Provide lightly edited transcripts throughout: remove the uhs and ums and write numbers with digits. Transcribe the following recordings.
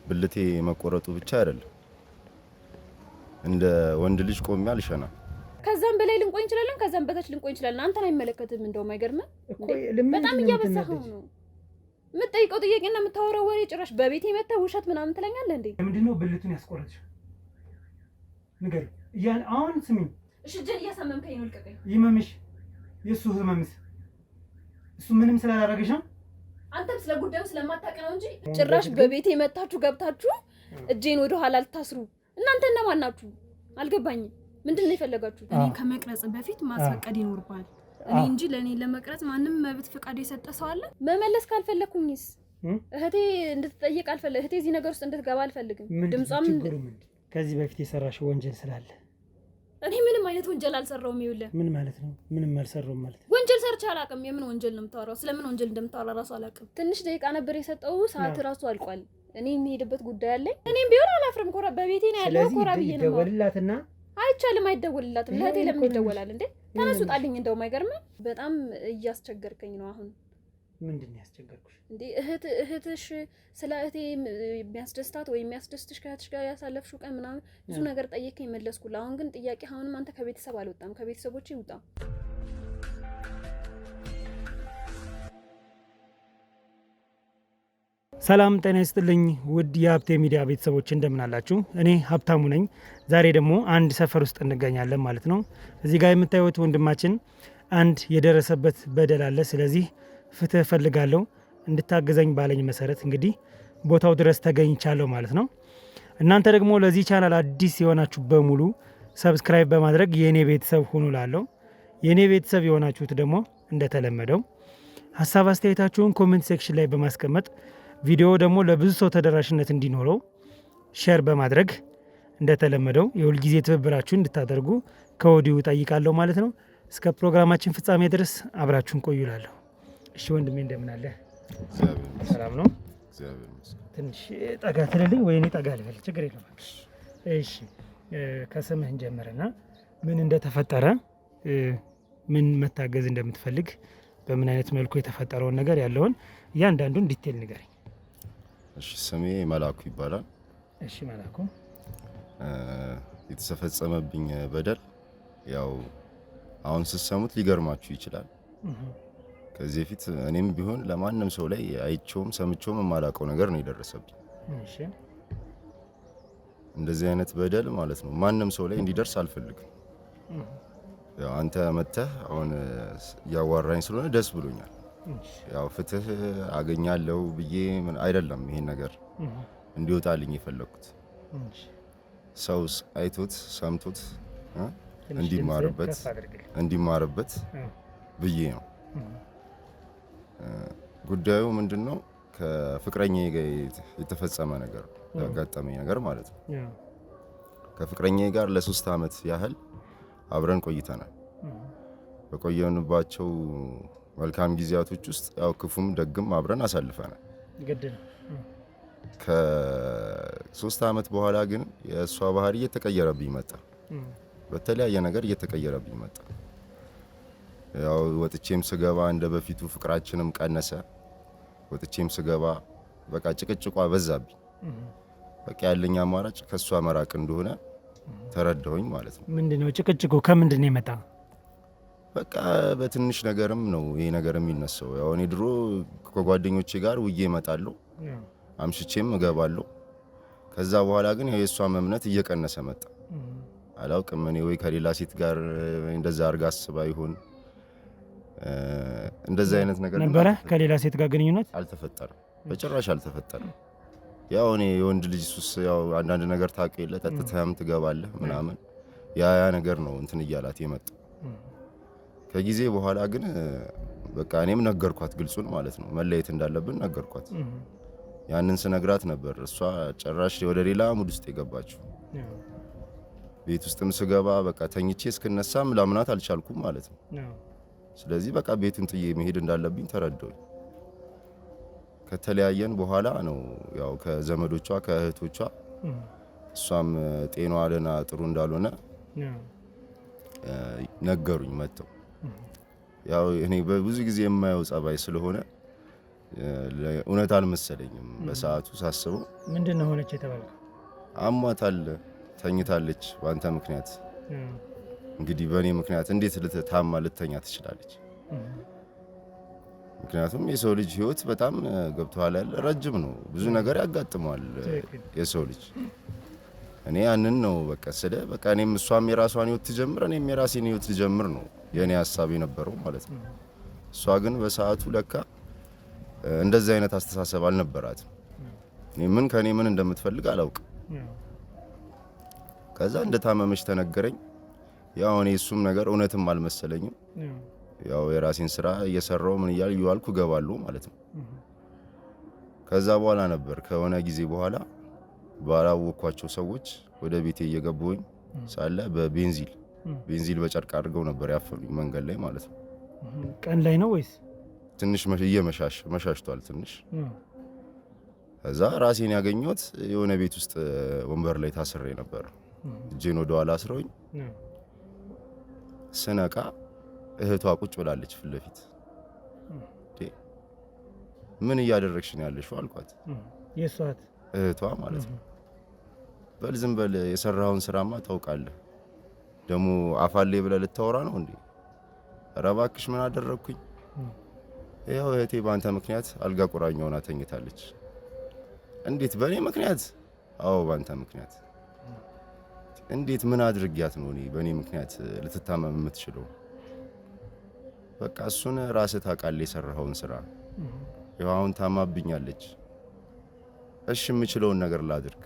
ብልቴ መቆረጡ ብቻ አይደለም እንደ ወንድ ልጅ ቆሜ አልሸና። ከዛም በላይ ልንቆይ እንችላለን፣ ከዛም በታች ልንቆይ እንችላለን። አንተን አይመለከትም። እንደውም አይገርምም? በጣም እያበዛኸው ነው። የምትጠይቀው ጥያቄና የምታወራው ወሬ ጭራሽ በቤቴ መተህ ውሸት ምናምን ትለኛለህ እንዴ? ምንድነው ብልቱን ያስቆረጥሽ? ንገር ያን አሁን ስሚኝ። እሺ እጄን እያሳመምከኝ ነው። ልቀቀኝ። ይመምሽ የሱ ህመምስ እሱ ምንም ስላላደረገሽ ነው። አንተም ስለ ጉዳዩ ስለማታውቅ ነው እንጂ ጭራሽ በቤቴ መታችሁ ገብታችሁ እጄን ወደ ኋላ ልታስሩ። እናንተ እነማን ናችሁ? አልገባኝም። ምንድነው የፈለጋችሁት? እኔ ከመቅረጽ በፊት ማስፈቀድ ይኖርባል። እኔ እንጂ ለኔ ለመቅረጽ ማንም መብት ፍቃድ የሰጠ ሰው አለ? መመለስ ካልፈለኩኝስ እህቴ እንድትጠይቅ አልፈልግም። እህቴ እዚህ ነገር ውስጥ እንድትገባ አልፈልግም። ድምጿም ከዚህ በፊት የሰራሽ ወንጀል ስላለ እኔ ምንም አይነት ወንጀል አልሰራውም። ይኸውልህ ምን ማለት ነው? ምንም አልሰራውም ማለት ወንጀል ሰርቼ አላውቅም። የምን ወንጀል ነው የምታወራው? ስለምን ወንጀል እንደምታወራ ራሱ አላውቅም። ትንሽ ደቂቃ ነበር የሰጠው፣ ሰዓት ራሱ አልቋል። እኔ የሚሄድበት ጉዳይ አለኝ። እኔም ቢሆን አላፍርም። ኮራ በቤቴ ነው ያለው። ኮራ ብዬ ነው ደወልላትና አይቻልም። አይደወልላትም። ለእህቴ ለምን ይደወላል እንዴ? ተነሱ ጣልኝ። እንደውም አይገርምም? በጣም እያስቸገርከኝ ነው አሁን። ምንድን ነው ያስቸገርኩሽ እንዴ? እህትሽ ስለ እህቴ የሚያስደስታት ወይ የሚያስደስትሽ ከእህትሽ ጋር ያሳለፍሽው ቀን ምናምን ብዙ ነገር ጠየቀኝ፣ መለስኩልህ። አሁን ግን ጥያቄ አሁንም አንተ ከቤተሰብ አልወጣም። ከቤተሰቦቼ ውጣ። ሰላም ጤና ይስጥልኝ ውድ የሀብቴ ሚዲያ ቤተሰቦች እንደምን አላችሁ? እኔ ሀብታሙ ነኝ። ዛሬ ደግሞ አንድ ሰፈር ውስጥ እንገኛለን ማለት ነው። እዚህ ጋር የምታዩት ወንድማችን አንድ የደረሰበት በደል አለ። ስለዚህ ፍትህ ፈልጋለሁ እንድታገዘኝ ባለኝ መሰረት እንግዲህ ቦታው ድረስ ተገኝቻለሁ ማለት ነው። እናንተ ደግሞ ለዚህ ቻናል አዲስ የሆናችሁ በሙሉ ሰብስክራይብ በማድረግ የኔ ቤተሰብ ሁኑ ላለው። የኔ ቤተሰብ የሆናችሁት ደግሞ እንደተለመደው ሀሳብ አስተያየታችሁን ኮሜንት ሴክሽን ላይ በማስቀመጥ ቪዲዮ ደግሞ ለብዙ ሰው ተደራሽነት እንዲኖረው ሼር በማድረግ እንደተለመደው የሁል ጊዜ ትብብራችሁን እንድታደርጉ ከወዲሁ ጠይቃለሁ ማለት ነው። እስከ ፕሮግራማችን ፍጻሜ ድረስ አብራችሁን ቆዩላለሁ። እሺ ወንድሜ እንደምን አለ? ሰላም ነው? ትንሽ ጠጋ ትልልኝ ወይ? እኔ ጠጋ ልበል? ችግር የለም። እሺ ከስምህ እንጀምርና ምን እንደተፈጠረ ምን መታገዝ እንደምትፈልግ በምን አይነት መልኩ የተፈጠረውን ነገር ያለውን እያንዳንዱን ዲቴል ንገረኝ። እሺ ስሜ መላኩ ይባላል። እሺ መላኩ፣ የተፈጸመብኝ በደል ያው አሁን ስትሰሙት ሊገርማችሁ ይችላል። ከዚህ በፊት እኔም ቢሆን ለማንም ሰው ላይ አይቼውም ሰምቼውም የማላውቀው ነገር ነው የደረሰብኝ። እሺ እንደዚህ አይነት በደል ማለት ነው ማንም ሰው ላይ እንዲደርስ አልፈልግም። ያው አንተ መተህ አሁን ያዋራኝ ስለሆነ ደስ ብሎኛል። ያው ፍትህ አገኛለሁ ብዬ አይደለም ይሄን ነገር እንዲወጣልኝ የፈለኩት። ሰው አይቶት ሰምቶት እንዲማርበት ብዬ ነው። ጉዳዩ ምንድነው? ከፍቅረኛዬ ጋር የተፈጸመ ነገር ያጋጠመኝ ነገር ማለት ነው። ከፍቅረኛዬ ጋር ለ3 አመት ያህል አብረን ቆይተናል። በቆየንባቸው መልካም ጊዜያቶች ውስጥ ያው ክፉም ደግም አብረን አሳልፈናል። ከ3 አመት በኋላ ግን የእሷ ባህሪ እየተቀየረብኝ መጣ። በተለያየ ነገር እየተቀየረብኝ መጣ። ያው ወጥቼም ስገባ እንደ በፊቱ ፍቅራችንም ቀነሰ። ወጥቼም ስገባ በቃ ጭቅጭቋ በዛብኝ። በቃ ያለኝ አማራጭ ከሷ መራቅ እንደሆነ ተረዳሁኝ ማለት ነው። ምንድነው ጭቅጭቁ? ከምንድነው የመጣ? በቃ በትንሽ ነገርም ነው ይሄ ነገር የሚነሳው። ያው እኔ ድሮ ከጓደኞቼ ጋር ውዬ እመጣለሁ፣ አምሽቼም እገባለሁ። ከዛ በኋላ ግን የእሷም እምነት እየቀነሰ መጣ። አላውቅም እኔ ወይ ከሌላ ሴት ጋር እንደዛ አርጋ አስባ ይሆን እንደዛ አይነት ነገር ነበረ። ከሌላ ሴት ጋር ግንኙነት አልተፈጠረም፣ በጭራሽ አልተፈጠረም። ያው እኔ የወንድ ልጅ ሱስ ያው አንዳንድ ነገር ታውቅ የለ ጠጥተህም ትገባለህ ምናምን ያ ነገር ነው እንትን እያላት የመጣ። ከጊዜ በኋላ ግን በቃ እኔም ነገርኳት ግልጹን ማለት ነው፣ መለየት እንዳለብን ነገርኳት። ያንን ስነግራት ነበር እሷ ጭራሽ ወደ ሌላ ሙድ ውስጥ የገባችው። ቤት ውስጥም ስገባ በቃ ተኝቼ እስክነሳም ላምናት አልቻልኩም ማለት ነው። ስለዚህ በቃ ቤቱን ጥዬ መሄድ እንዳለብኝ ተረዳሁኝ። ከተለያየን በኋላ ነው ያው ከዘመዶቿ ከእህቶቿ እሷም ጤናዋ ደህና ጥሩ እንዳልሆነ ነገሩኝ መጥተው። ያው እኔ በብዙ ጊዜ የማየው ጸባይ ስለሆነ እውነት አልመሰለኝም በሰዓቱ ሳስበው። ምንድነው ሆነች የተባለው? አሟታል፣ ተኝታለች በአንተ ምክንያት። እንግዲህ በእኔ ምክንያት እንዴት ልትታማ ልተኛ ትችላለች? ምክንያቱም የሰው ልጅ ህይወት በጣም ገብቶሃል ያለ ረጅም ነው። ብዙ ነገር ያጋጥመዋል የሰው ልጅ። እኔ ያንን ነው በቃ በቃ እኔም እሷም የራሷን ህይወት ትጀምር እኔም የራሴን ህይወት ልጀምር ነው የኔ ሐሳብ የነበረው ማለት ነው። እሷ ግን በሰዓቱ ለካ እንደዚህ አይነት አስተሳሰብ አልነበራትም። ምን ከኔ ምን እንደምትፈልግ አላውቅም። ከዛ እንደታመመች ተነገረኝ። ያው እኔ እሱም ነገር እውነትም አልመሰለኝም። ያው የራሴን ስራ እየሰራው ምን እያልኩ ገባለሁ ማለት ነው። ከዛ በኋላ ነበር ከሆነ ጊዜ በኋላ ባላወኳቸው ሰዎች ወደ ቤቴ እየገቡኝ ሳለ ቤንዚል በጨርቅ አድርገው ነበር ያፈኑኝ መንገድ ላይ ማለት ነው። ቀን ላይ ነው ወይስ ትንሽ መሻሽቷል ትንሽ። ከዛ ራሴን ያገኘሁት የሆነ ቤት ውስጥ ወንበር ላይ ታስሬ ነበር። እጄን ወደ ኋላ አስረውኝ ስነቃ እህቷ ቁጭ ብላለች ፊት ለፊት። ምን እያደረግሽ ነው ያለሽው አልኳት። የሷት እህቷ ማለት ነው። በል ዝም በል የሰራውን ስራማ ታውቃለህ፣ ደግሞ አፋሌ ብለህ ልታወራ ነው እንዴ? ኧረ እባክሽ ምን አደረግኩኝ? ያው እህቴ በአንተ ምክንያት አልጋ ቁራኛ ሆና ተኝታለች። እንዴት በእኔ ምክንያት? አዎ በአንተ ምክንያት። እንዴት ምን አድርጊያት ነው እኔ በእኔ ምክንያት ልትታመም የምትችለው? በቃ እሱን ራስህ ታውቃለህ የሰራኸውን ስራ። ያው አሁን ታማብኛለች። እሺ የምችለውን ነገር ላድርግ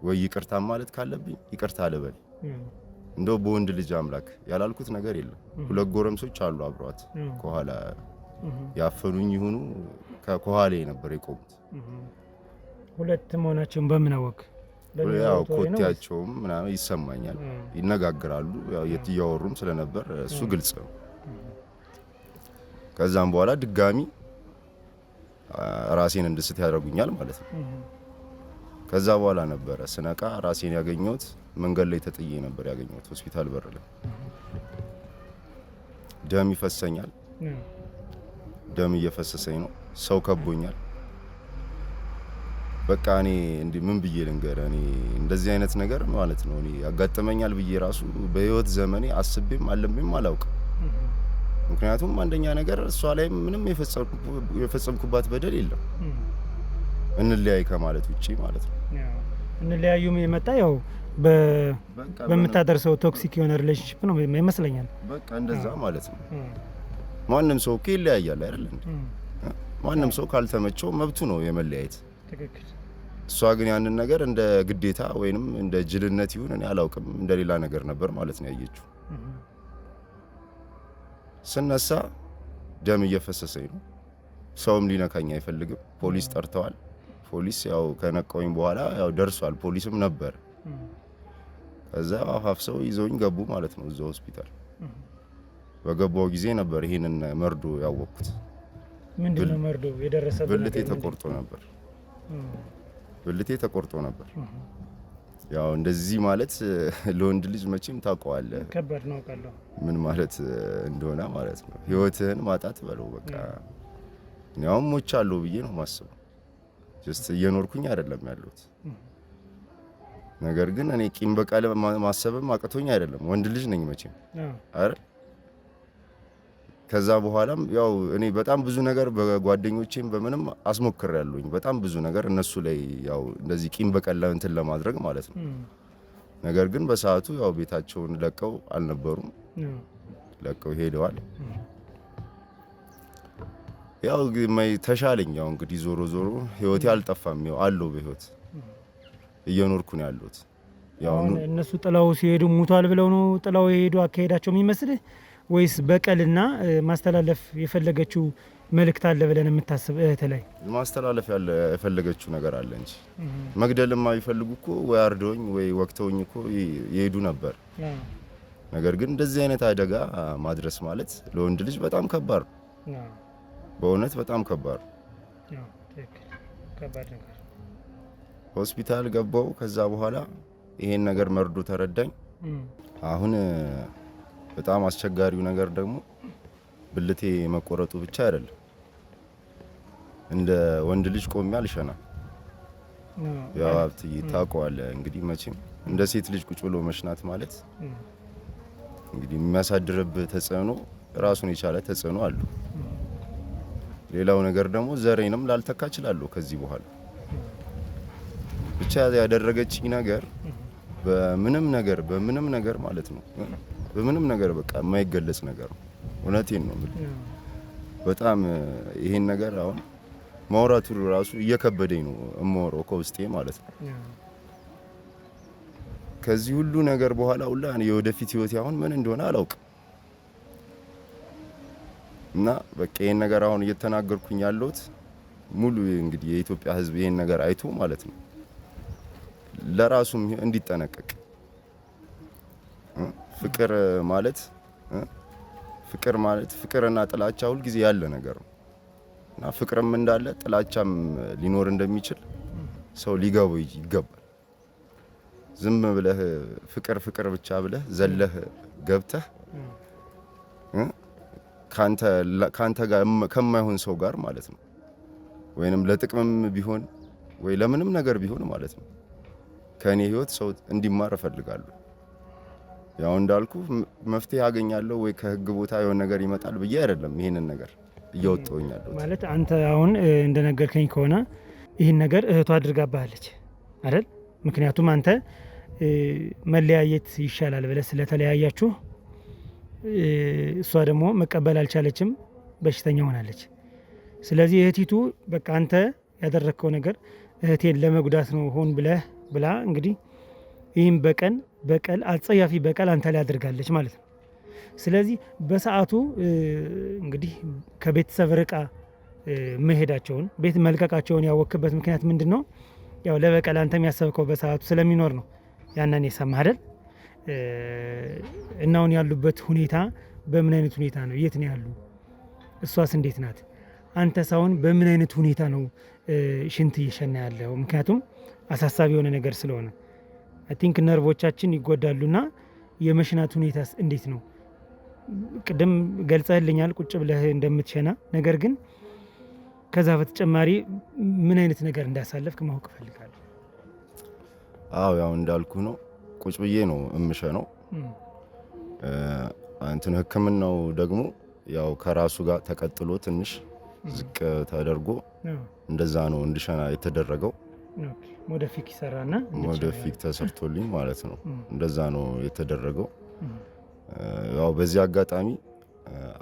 ወይ ይቅርታ ማለት ካለብኝ ይቅርታ ልበል። እንደው በወንድ ልጅ አምላክ ያላልኩት ነገር የለም። ሁለት ጎረምሶች አሉ አብሯት ከኋላ ያፈኑኝ ይሁኑ ከኋላ ነበር የቆሙት። ሁለት መሆናቸውን በምን አወቅ? ያው ኮቴያቸውም ምናምን ይሰማኛል፣ ይነጋገራሉ። ያው እያወሩም ስለነበር እሱ ግልጽ ነው። ከዛም በኋላ ድጋሚ ራሴን እንድስት ያደርጉኛል ማለት ነው። ከዛ በኋላ ነበረ ስነቃ ራሴን ያገኘሁት መንገድ ላይ ተጥዬ ነበር ያገኘሁት ሆስፒታል በር ላይ። ደም ይፈሰኛል፣ ደም እየፈሰሰኝ ነው። ሰው ከቦኛል። በቃ እኔ ምን ብዬ ልንገርህ? እኔ እንደዚህ አይነት ነገር ማለት ነው እኔ ያጋጠመኛል ብዬ ራሱ በህይወት ዘመኔ አስቤም አለምም አላውቅም። ምክንያቱም አንደኛ ነገር እሷ ላይ ምንም የፈጸምኩባት በደል የለም እንለያይ ከማለት ውጪ ማለት ነው። እንለያዩም የመጣ ያው በምታደርሰው ቶክሲክ የሆነ ሪሌሽንሺፕ ነው ይመስለኛል። በቃ እንደዛ ማለት ነው። ማንም ሰው እኮ ይለያያል አይደል እንዴ? ማንም ሰው ካልተመቸው መብቱ ነው የመለያየት። ትክክል። እሷ ግን ያንን ነገር እንደ ግዴታ ወይንም እንደ ጅልነት ይሁን እኔ አላውቅም እንደ ሌላ ነገር ነበር ማለት ነው ያየችው። ስነሳ ደም እየፈሰሰኝ ነው። ሰውም ሊነካኝ አይፈልግም። ፖሊስ ጠርተዋል። ፖሊስ ያው ከነቀውኝ በኋላ ያው ደርሷል። ፖሊስም ነበር። ከዛ አፋፍሰው ይዘውኝ ገቡ ማለት ነው እዛው ሆስፒታል። በገባው ጊዜ ነበር ይሄንን መርዶ ያወቅኩት። ምንድነው መርዶ የደረሰበት? ብልቴ ተቆርጦ ነበር። ብልቴ ተቆርጦ ነበር። ያው እንደዚህ ማለት ለወንድ ልጅ መቼም ታውቀዋለህ፣ ከባድ ነው አውቃለሁ ምን ማለት እንደሆነ ማለት ነው። ህይወትህን ማጣት በለው በቃ። ያው ሞቻለሁ ብዬ ነው ማስበው። ጀስት እየኖርኩኝ አይደለም ያለሁት። ነገር ግን እኔ ቂም በቀል ማሰብም አቅቶኝ አይደለም። ወንድ ልጅ ነኝ መቼም አይደል? ከዛ በኋላም ያው እኔ በጣም ብዙ ነገር በጓደኞቼም በምንም አስሞክሬያለሁኝ። በጣም ብዙ ነገር እነሱ ላይ ያው እንደዚህ ቂም በቀል እንትን ለማድረግ ማለት ነው። ነገር ግን በሰዓቱ ያው ቤታቸውን ለቀው አልነበሩም፣ ለቀው ሄደዋል። ያው ተሻለኝ። ያው እንግዲህ ዞሮ ዞሮ ህይወቴ አልጠፋም። ያው አለው በህይወት እየኖርኩ ነው ያለሁት። ያው እነሱ ጥላው ሲሄዱ ሙቷል ብለው ነው ጥላው የሄዱ አካሄዳቸው የሚመስልህ ወይስ በቀልና ማስተላለፍ የፈለገችው መልእክት አለ ብለን የምታስብ እህት ላይ ማስተላለፍ የፈለገችው ነገር አለ እንጂ መግደልማ ቢፈልጉ እኮ ወይ አርደውኝ ወይ ወቅተውኝ እኮ ይሄዱ ነበር። ነገር ግን እንደዚህ አይነት አደጋ ማድረስ ማለት ለወንድ ልጅ በጣም ከባድ ነው። በእውነት በጣም ከባድ ነው። ሆስፒታል ገባው። ከዛ በኋላ ይሄን ነገር መርዶ ተረዳኝ። አሁን በጣም አስቸጋሪው ነገር ደግሞ ብልቴ መቆረጡ ብቻ አይደለም፣ እንደ ወንድ ልጅ ቆሜ አልሸና። ያው ሀብትዬ ታውቀዋለህ እንግዲህ መቼም እንደ ሴት ልጅ ቁጭ ብሎ መሽናት ማለት እንግዲህ የሚያሳድርብህ ተጽዕኖ ራሱን የቻለ ተጽዕኖ አለው። ሌላው ነገር ደግሞ ዘሬንም ላልተካ እችላለሁ ከዚህ በኋላ። ብቻ ያደረገችኝ ነገር በምንም ነገር ማለት ነው በምንም ነገር በቃ የማይገለጽ ነገር ነው። እውነቴን ነው የምልህ። በጣም ይሄን ነገር አሁን ማውራቱ ራሱ እየከበደኝ ነው እሞረው ከውስጤ ማለት ነው። ከዚህ ሁሉ ነገር በኋላ ሁላ የወደፊት ህይወቴ አሁን ምን እንደሆነ አላውቅም። እና በቃ ይሄን ነገር አሁን እየተናገርኩኝ ያለሁት ሙሉ እንግዲህ የኢትዮጵያ ሕዝብ ይሄን ነገር አይቶ ማለት ነው ለራሱም እንዲጠነቀቅ። ፍቅር ማለት ፍቅርና ጥላቻ ሁል ጊዜ ያለ ነገር ነው እና ፍቅርም እንዳለ ጥላቻም ሊኖር እንደሚችል ሰው ሊገባው ይገባል። ዝም ብለህ ፍቅር ብቻ ብለህ ዘለህ ገብተህ ካንተ ጋር ከማይሆን ሰው ጋር ማለት ነው ወይንም ለጥቅምም ቢሆን ወይ ለምንም ነገር ቢሆን ማለት ነው ከኔ ህይወት ሰው እንዲማር እፈልጋለሁ። ያው እንዳልኩ መፍትሄ ያገኛለሁ ወይ ከህግ ቦታ የሆነ ነገር ይመጣል ብዬ አይደለም ይሄንን ነገር እያወጣሁኛለሁ ማለት አንተ አሁን እንደነገርከኝ ከሆነ ይሄን ነገር እህቷ አድርጋባለች አይደል? ምክንያቱም አንተ መለያየት ይሻላል ብለህ ስለተለያያችሁ እሷ ደግሞ መቀበል አልቻለችም፣ በሽተኛ ሆናለች። ስለዚህ እህቲቱ በቃ አንተ ያደረግከው ነገር እህቴን ለመጉዳት ነው ሆን ብላ እንግዲህ ይህም በቀል አጸያፊ በቀል አንተ ላይ አድርጋለች ማለት ነው። ስለዚህ በሰዓቱ እንግዲህ ከቤተሰብ ርቃ መሄዳቸውን ቤት መልቀቃቸውን ያወክበት ምክንያት ምንድን ነው? ያው ለበቀል አንተ የሚያሰብከው በሰዓቱ ስለሚኖር ነው። ያንን የሰማህ አይደል? እና አሁን ያሉበት ሁኔታ በምን አይነት ሁኔታ ነው? የት ነው ያሉ? እሷስ እንዴት ናት? አንተ ሳውን በምን አይነት ሁኔታ ነው ሽንት እየሸና ያለው? ምክንያቱም አሳሳቢ የሆነ ነገር ስለሆነ አይ ቲንክ ነርቮቻችን ይጎዳሉና የመሽናት ሁኔታስ እንዴት ነው? ቅድም ገልጸህልኛል ቁጭ ብለህ እንደምትሸና። ነገር ግን ከዛ በተጨማሪ ምን አይነት ነገር እንዳሳለፍክ ማወቅ እፈልጋለሁ። አዎ ያው እንዳልኩ ነው ቁጭ ብዬ ነው እምሸነው። እንትን ህክምናው ደግሞ ያው ከራሱ ጋር ተቀጥሎ ትንሽ ዝቅ ተደርጎ እንደዛ ነው እንድሸና የተደረገው። ሞደፊክ ይሰራና ሞደፊክ ተሰርቶልኝ ማለት ነው እንደዛ ነው የተደረገው። ያው በዚህ አጋጣሚ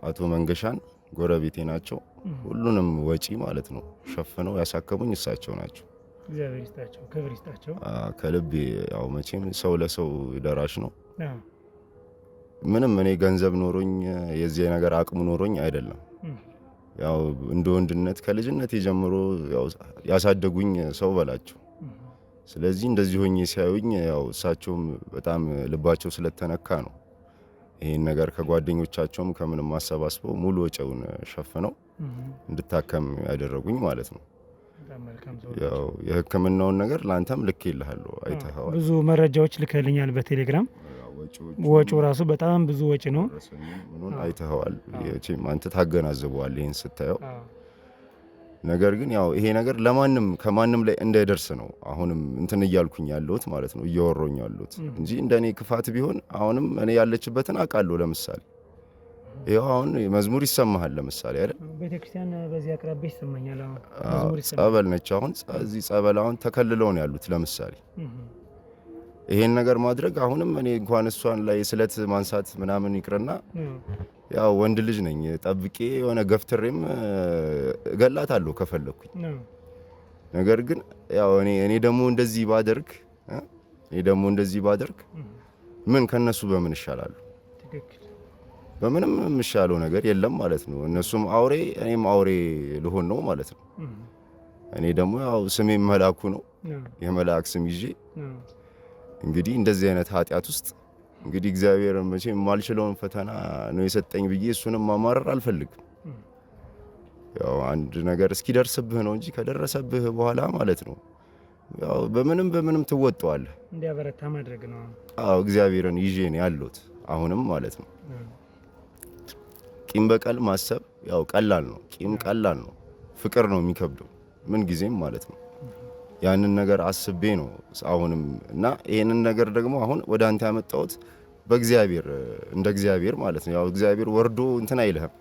አቶ መንገሻን ጎረቤቴ ናቸው። ሁሉንም ወጪ ማለት ነው ሸፍነው ያሳከሙኝ እሳቸው ናቸው። እግዚአብሔር ይስጣቸው፣ ክብር ይስጣቸው። ከልቤ ያው መቼም ሰው ለሰው ደራሽ ነው። ምንም እኔ ገንዘብ ኖሮኝ የዚህ ነገር አቅሙ ኖሮኝ አይደለም። ያው እንደ ወንድነት ከልጅነት ጀምሮ ያው ያሳደጉኝ ሰው በላቸው። ስለዚህ እንደዚህ ሆኜ ሲያዩኝ ያው እሳቸውም በጣም ልባቸው ስለተነካ ነው ይሄን ነገር ከጓደኞቻቸውም ከምንም አሰባስበው ሙሉ ወጪውን ሸፍነው እንድታከም ያደረጉኝ ማለት ነው። ያው የህክምናውን ነገር ላንተም ልኬልሃለሁ፣ አይተኸዋል። ብዙ መረጃዎች ልከልኛል በቴሌግራም። ወጪው ራሱ በጣም ብዙ ወጪ ነው። ምኑን አይተኸዋል። አንተ ታገናዝበዋለህ ይሄን ስታየው። ነገር ግን ያው ይሄ ነገር ለማንም ከማንም ላይ እንዳይደርስ ነው አሁንም እንትን እያልኩኝ ያለሁት ማለት ነው፣ እያወራሁኝ ያለሁት እንጂ እንደኔ ክፋት ቢሆን አሁንም እኔ ያለችበትን አውቃለሁ። ለምሳሌ ይሄው አሁን መዝሙር ይሰማሃል ለምሳሌ አይደል? ቤተክርስቲያን በዚህ አቅራቢያ ይሰማኛል። አሁን ጸበል ነች። አሁን እዚህ ጸበል አሁን ተከልለው ነው ያሉት ለምሳሌ። ይሄን ነገር ማድረግ አሁንም እኔ እንኳን እሷን ላይ ስለት ማንሳት ምናምን ይቅርና ያው ወንድ ልጅ ነኝ፣ ጠብቄ የሆነ ገፍትሬም እገላታለሁ ከፈለኩኝ። ነገር ግን ያው እኔ ደግሞ እንደዚህ ባደርግ ምን ከነሱ በምን ይሻላል? በምንም የምሻለው ነገር የለም ማለት ነው። እነሱም አውሬ እኔም አውሬ ልሆን ነው ማለት ነው። እኔ ደግሞ ያው ስሜም መላኩ ነው፣ የመላእክ ስም ይዤ እንግዲህ እንደዚህ አይነት ኃጢአት ውስጥ እንግዲህ እግዚአብሔር መቼም የማልችለውን ፈተና ነው የሰጠኝ ብዬ እሱንም ማማረር አልፈልግም። ያው አንድ ነገር እስኪደርስብህ ነው እንጂ ከደረሰብህ በኋላ ማለት ነው ያው በምንም ትወጣዋለህ። እንዲያበረታ ማድረግ ነው። አዎ እግዚአብሔርን ይዤ ነው ያለሁት አሁንም ማለት ነው። ቂም በቀል ማሰብ ያው ቀላል ነው። ቂም ቀላል ነው። ፍቅር ነው የሚከብደው ምን ጊዜም ማለት ነው። ያንን ነገር አስቤ ነው አሁንም እና ይሄንን ነገር ደግሞ አሁን ወደ አንተ ያመጣሁት በእግዚአብሔር እንደ እግዚአብሔር ማለት ነው። ያው እግዚአብሔር ወርዶ እንትን አይልህም፣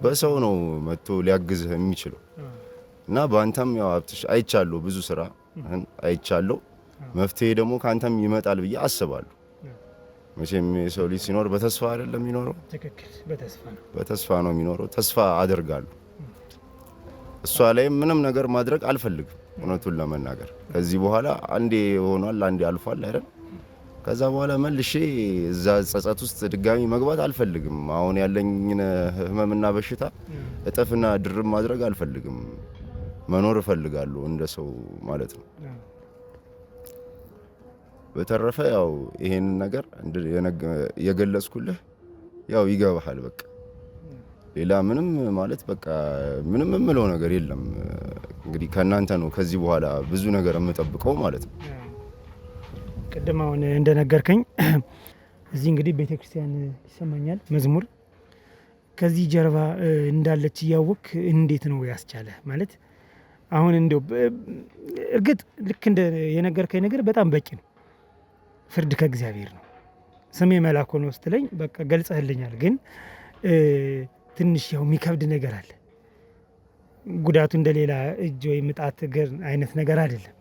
በሰው ነው መጥቶ ሊያግዝህ የሚችለው እና በአንተም ያው ሀብትሽ አይቻለሁ፣ ብዙ ስራ አይቻለሁ። መፍትሄ ደግሞ ካንተም ይመጣል ብዬ አስባለሁ። መቼም የሰው ልጅ ሲኖር በተስፋ አይደለም የሚኖረው? ትክክል፣ በተስፋ ነው የሚኖረው። ተስፋ አደርጋለሁ። እሷ ላይ ምንም ነገር ማድረግ አልፈልግም እውነቱን ለመናገር። ከዚህ በኋላ አንዴ ሆኗል፣ አንዴ አልፏል አይደል? ከዛ በኋላ መልሼ እዛ ጸጸት ውስጥ ድጋሚ መግባት አልፈልግም። አሁን ያለኝን ህመምና በሽታ እጥፍና ድርብ ማድረግ አልፈልግም። መኖር እፈልጋለሁ እንደ ሰው ማለት ነው። በተረፈ ያው ይሄን ነገር የገለጽኩልህ ያው ይገባሃል። በቃ ሌላ ምንም ማለት በቃ ምንም የምለው ነገር የለም። እንግዲህ ከእናንተ ነው ከዚህ በኋላ ብዙ ነገር የምጠብቀው ማለት ነው። ቅድም አሁን እንደነገርከኝ እዚህ እንግዲህ ቤተክርስቲያን ይሰማኛል መዝሙር ከዚህ ጀርባ እንዳለች እያወቅ እንዴት ነው ያስቻለ ማለት አሁን እንደው እርግጥ ልክ እንደ የነገርከኝ ነገር በጣም በቂ ነው። ፍርድ ከእግዚአብሔር ነው። ስሜ መላኩ ነው ስትለኝ በቃ ገልጸህልኛል። ግን ትንሽ ያው የሚከብድ ነገር አለ። ጉዳቱ እንደሌላ እጅ ወይ ምጣት እግር አይነት ነገር አይደለም።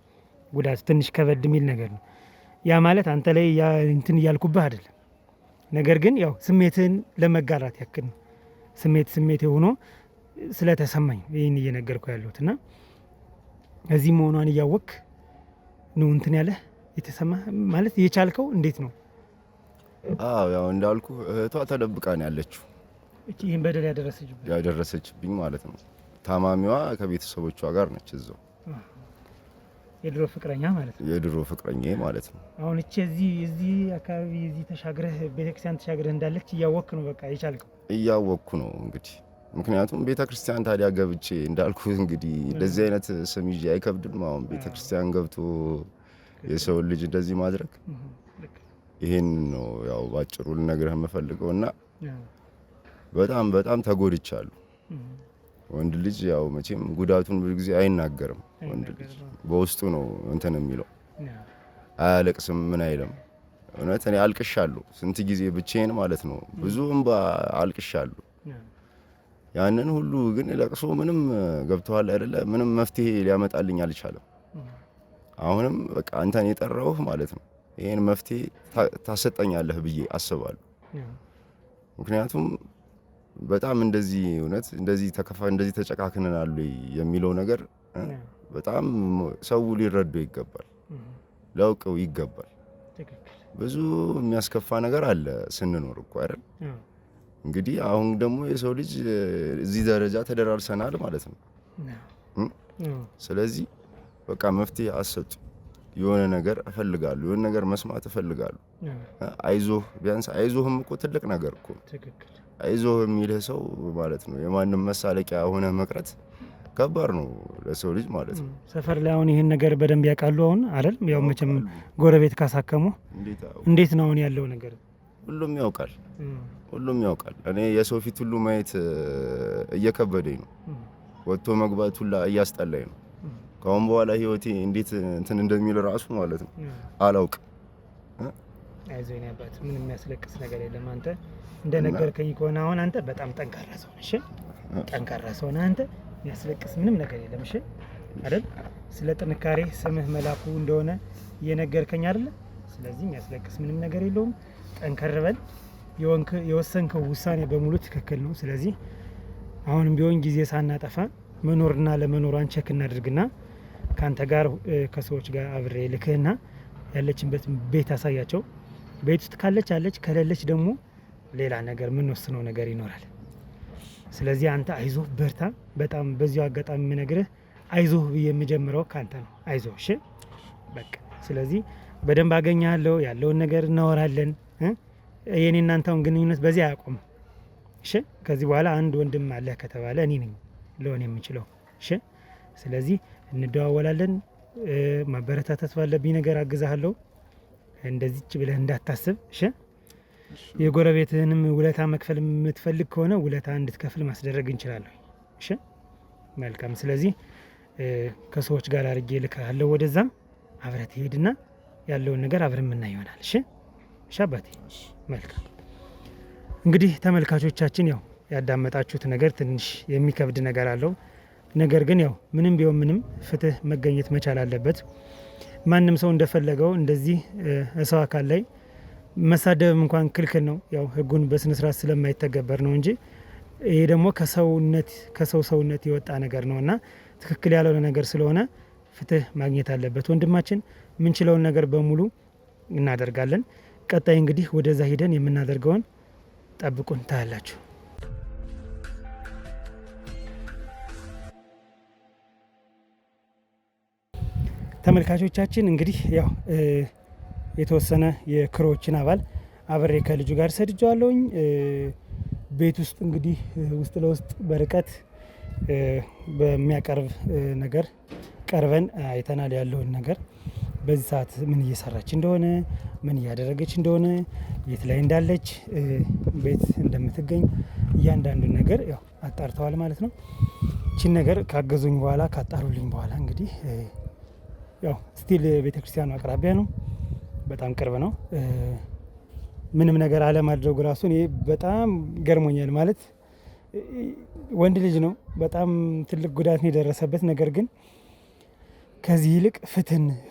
ጉዳቱ ትንሽ ከበድ የሚል ነገር ነው። ያ ማለት አንተ ላይ እንትን እያልኩብህ አይደለም። ነገር ግን ያው ስሜትህን ለመጋራት ያክል ነው። ስሜት ሆኖ ስለተሰማኝ ይህን እየነገርኩ ያለሁት እና እዚህ መሆኗን እያወቅ ነው እንትን ያለህ የተሰማ ማለት የቻልከው እንዴት ነው? አዎ ያው እንዳልኩ እህቷ ተደብቃ ነው ያለችው። ይህን በደል ያደረሰችብኝ ማለት ነው። ታማሚዋ ከቤተሰቦቿ ጋር ነች እዛው። የድሮ ፍቅረኛ ማለት ነው። የድሮ ፍቅረኛ ማለት ነው። አሁን እዚህ አካባቢ እዚህ ተሻግረህ ቤተክርስቲያን ተሻግረህ እንዳለች እያወቅክ ነው በቃ የቻልከው? እያወቅኩ ነው እንግዲህ ምክንያቱም ቤተክርስቲያን ታዲያ ገብቼ እንዳልኩ እንግዲህ እንደዚህ አይነት ስም ይዤ አይከብድም። አሁን ቤተክርስቲያን ገብቶ የሰው ልጅ እንደዚህ ማድረግ ይሄን ነው ያው ባጭሩ ልነግርህ የምፈልገው እና በጣም በጣም ተጎድቻለሁ። ወንድ ልጅ ያው መቼም ጉዳቱን ብዙ ጊዜ አይናገርም። ወንድ ልጅ በውስጡ ነው እንትን የሚለው አያለቅስም፣ ምን አይልም። እውነት እኔ አልቅሻለሁ ስንት ጊዜ ብቻዬን ማለት ነው። ብዙ እንባ አልቅሻለሁ። ያንን ሁሉ ግን ለቅሶ ምንም ገብተዋል አይደለ? ምንም መፍትሄ ሊያመጣልኝ አልቻለም። አሁንም በቃ አንተን የጠራሁህ ማለት ነው ይሄን መፍትሄ ታሰጠኛለህ ብዬ አስባለሁ። ምክንያቱም በጣም እንደዚህ እውነት እንደዚህ ተጨካክነናል የሚለው ነገር በጣም ሰው ሊረዳው ይገባል፣ ሊያውቀው ይገባል። ብዙ የሚያስከፋ ነገር አለ ስንኖር እኮ አይደል? እንግዲህ አሁን ደግሞ የሰው ልጅ እዚህ ደረጃ ተደራርሰናል ማለት ነው። ስለዚህ በቃ መፍትሄ አሰጡ። የሆነ ነገር እፈልጋለሁ፣ የሆነ ነገር መስማት እፈልጋለሁ። አይዞህ ቢያንስ አይዞህም እኮ ትልቅ ነገር እኮ አይዞህ የሚልህ ሰው ማለት ነው። የማንም መሳለቂያ ሆነ መቅረት ከባድ ነው ለሰው ልጅ ማለት ነው። ሰፈር ላይ አሁን ይሄን ነገር በደንብ ያውቃሉ አሁን አይደል? ያው መቼም ጎረቤት ካሳከሙ እንዴት ነው አሁን ያለው ነገር? ሁሉም ያውቃል። እኔ የሰው ፊት ሁሉ ማየት እየከበደኝ ነው። ወጥቶ መግባት ሁላ እያስጠላኝ ነው። ከአሁን በኋላ ህይወቴ እንዴት እንትን እንደሚል ራሱ ማለት ነው አላውቅም። አይዞህ የኔ አባት፣ ምንም የሚያስለቅስ ነገር የለም። አንተ እንደነገርከኝ ከሆነ አሁን አንተ በጣም ጠንካራ ሰው ነህ። እሺ፣ ጠንካራ ሰው ነህ አንተ። የሚያስለቅስ ምንም ነገር የለም። እሺ አይደል? ስለ ጥንካሬ ስምህ መላኩ እንደሆነ እየነገርከኝ አይደለ? ስለዚህ የሚያስለቅስ ምንም ነገር የለውም። ጠንከር በል። የወሰንከው ውሳኔ በሙሉ ትክክል ነው። ስለዚህ አሁንም ቢሆን ጊዜ ሳናጠፋ መኖርና ለመኖሯን ቸክ እናድርግና ካንተ ጋር ከሰዎች ጋር አብሬ ልክህና ያለችበት ቤት አሳያቸው። ቤት ውስጥ ካለች አለች፣ ከሌለች ደግሞ ሌላ ነገር የምንወስነው ነገር ይኖራል። ስለዚህ አንተ አይዞህ በርታ። በጣም በዚሁ አጋጣሚ የምነግርህ አይዞህ ብዬ የምጀምረው ካንተ ነው። አይዞህ እሺ፣ በቃ ስለዚህ በደንብ አገኛለሁ። ያለውን ነገር እናወራለን። የኔ እናንተውን ግንኙነት በዚህ አያቆም። እሺ፣ ከዚህ በኋላ አንድ ወንድም አለ ከተባለ እኔ ነኝ ለሆነ የምችለው። እሺ፣ ስለዚህ እንደዋወላለን። ማበረታታት ባለብኝ ነገር አግዛለሁ። እንደዚች ብለህ እንዳታስብ። እሺ፣ የጎረቤትህንም ውለታ መክፈል የምትፈልግ ከሆነ ውለታ እንድትከፍል ማስደረግ እንችላለን። እሺ፣ መልካም። ስለዚህ ከሰዎች ጋር አድርጌ ልክሃለሁ ወደዛም አብረህ ትሄድና ያለውን ነገር አብረን የምናይ ይሆናል። እሺ እሺ አባቴ መልካም። እንግዲህ ተመልካቾቻችን ያው ያዳመጣችሁት ነገር ትንሽ የሚከብድ ነገር አለው። ነገር ግን ያው ምንም ቢሆን ምንም ፍትህ መገኘት መቻል አለበት። ማንም ሰው እንደፈለገው እንደዚህ ሰው አካል ላይ መሳደብም እንኳን ክልክል ነው። ያው ህጉን በስነ ስርዓት ስለማይተገበር ነው እንጂ ይሄ ደግሞ ከሰው ሰውነት የወጣ ነገር ነውና ትክክል ያልሆነ ነገር ስለሆነ ፍትህ ማግኘት አለበት ወንድማችን። የምንችለውን ነገር በሙሉ እናደርጋለን። ቀጣይ እንግዲህ ወደዛ ሂደን የምናደርገውን ጠብቁን ታያላችሁ። ተመልካቾቻችን እንግዲህ ያው የተወሰነ የክሮዎችን አባል አብሬ ከልጁ ጋር ሰድጀዋለሁኝ። ቤት ውስጥ እንግዲህ ውስጥ ለውስጥ በርቀት በሚያቀርብ ነገር ቀርበን አይተናል ያለውን ነገር። በዚህ ሰዓት ምን እየሰራች እንደሆነ፣ ምን እያደረገች እንደሆነ፣ የት ላይ እንዳለች፣ ቤት እንደምትገኝ እያንዳንዱን ነገር ያው አጣርተዋል ማለት ነው። ይህችን ነገር ካገዙኝ በኋላ ካጣሩልኝ በኋላ እንግዲህ ያው ስቲል ቤተክርስቲያኑ አቅራቢያ ነው፣ በጣም ቅርብ ነው። ምንም ነገር አለማድረጉ ራሱ እኔ በጣም ገርሞኛል። ማለት ወንድ ልጅ ነው፣ በጣም ትልቅ ጉዳት ነው የደረሰበት። ነገር ግን ከዚህ ይልቅ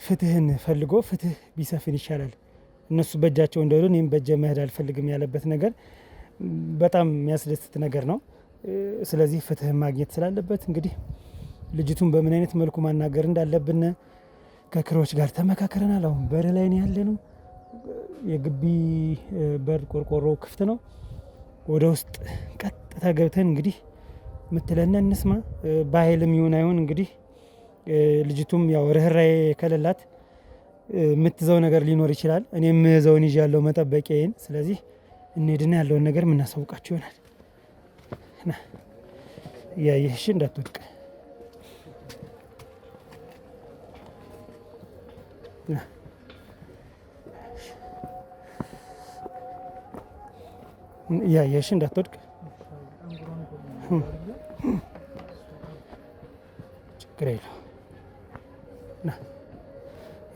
ፍትህን ፈልጎ ፍትህ ቢሰፍን ይሻላል። እነሱ በእጃቸው እንደሆነ እኔም በእጄ መሄድ አልፈልግም ያለበት ነገር በጣም የሚያስደስት ነገር ነው። ስለዚህ ፍትህ ማግኘት ስላለበት እንግዲህ ልጅቱን በምን አይነት መልኩ ማናገር እንዳለብን ከክሮች ጋር ተመካከረናል። አሁን በር ላይ ነው ያለ ነው። የግቢ በር ቆርቆሮ ክፍት ነው። ወደ ውስጥ ቀጥታ ገብተን እንግዲህ ምትለና እንስማ። በኃይልም ይሁን አይሁን እንግዲህ ልጅቱም ያው ርህራሄ ከሌላት የምትዘው ነገር ሊኖር ይችላል። እኔ የምዘውን ይዤ ያለው መጠበቂያዬን። ስለዚህ እንሄድና ያለውን ነገር የምናሳውቃችሁ ይሆናል። ያየሽ እንዳትወድቅ ያየሽ እንዳትወድቅ ችግር የለው።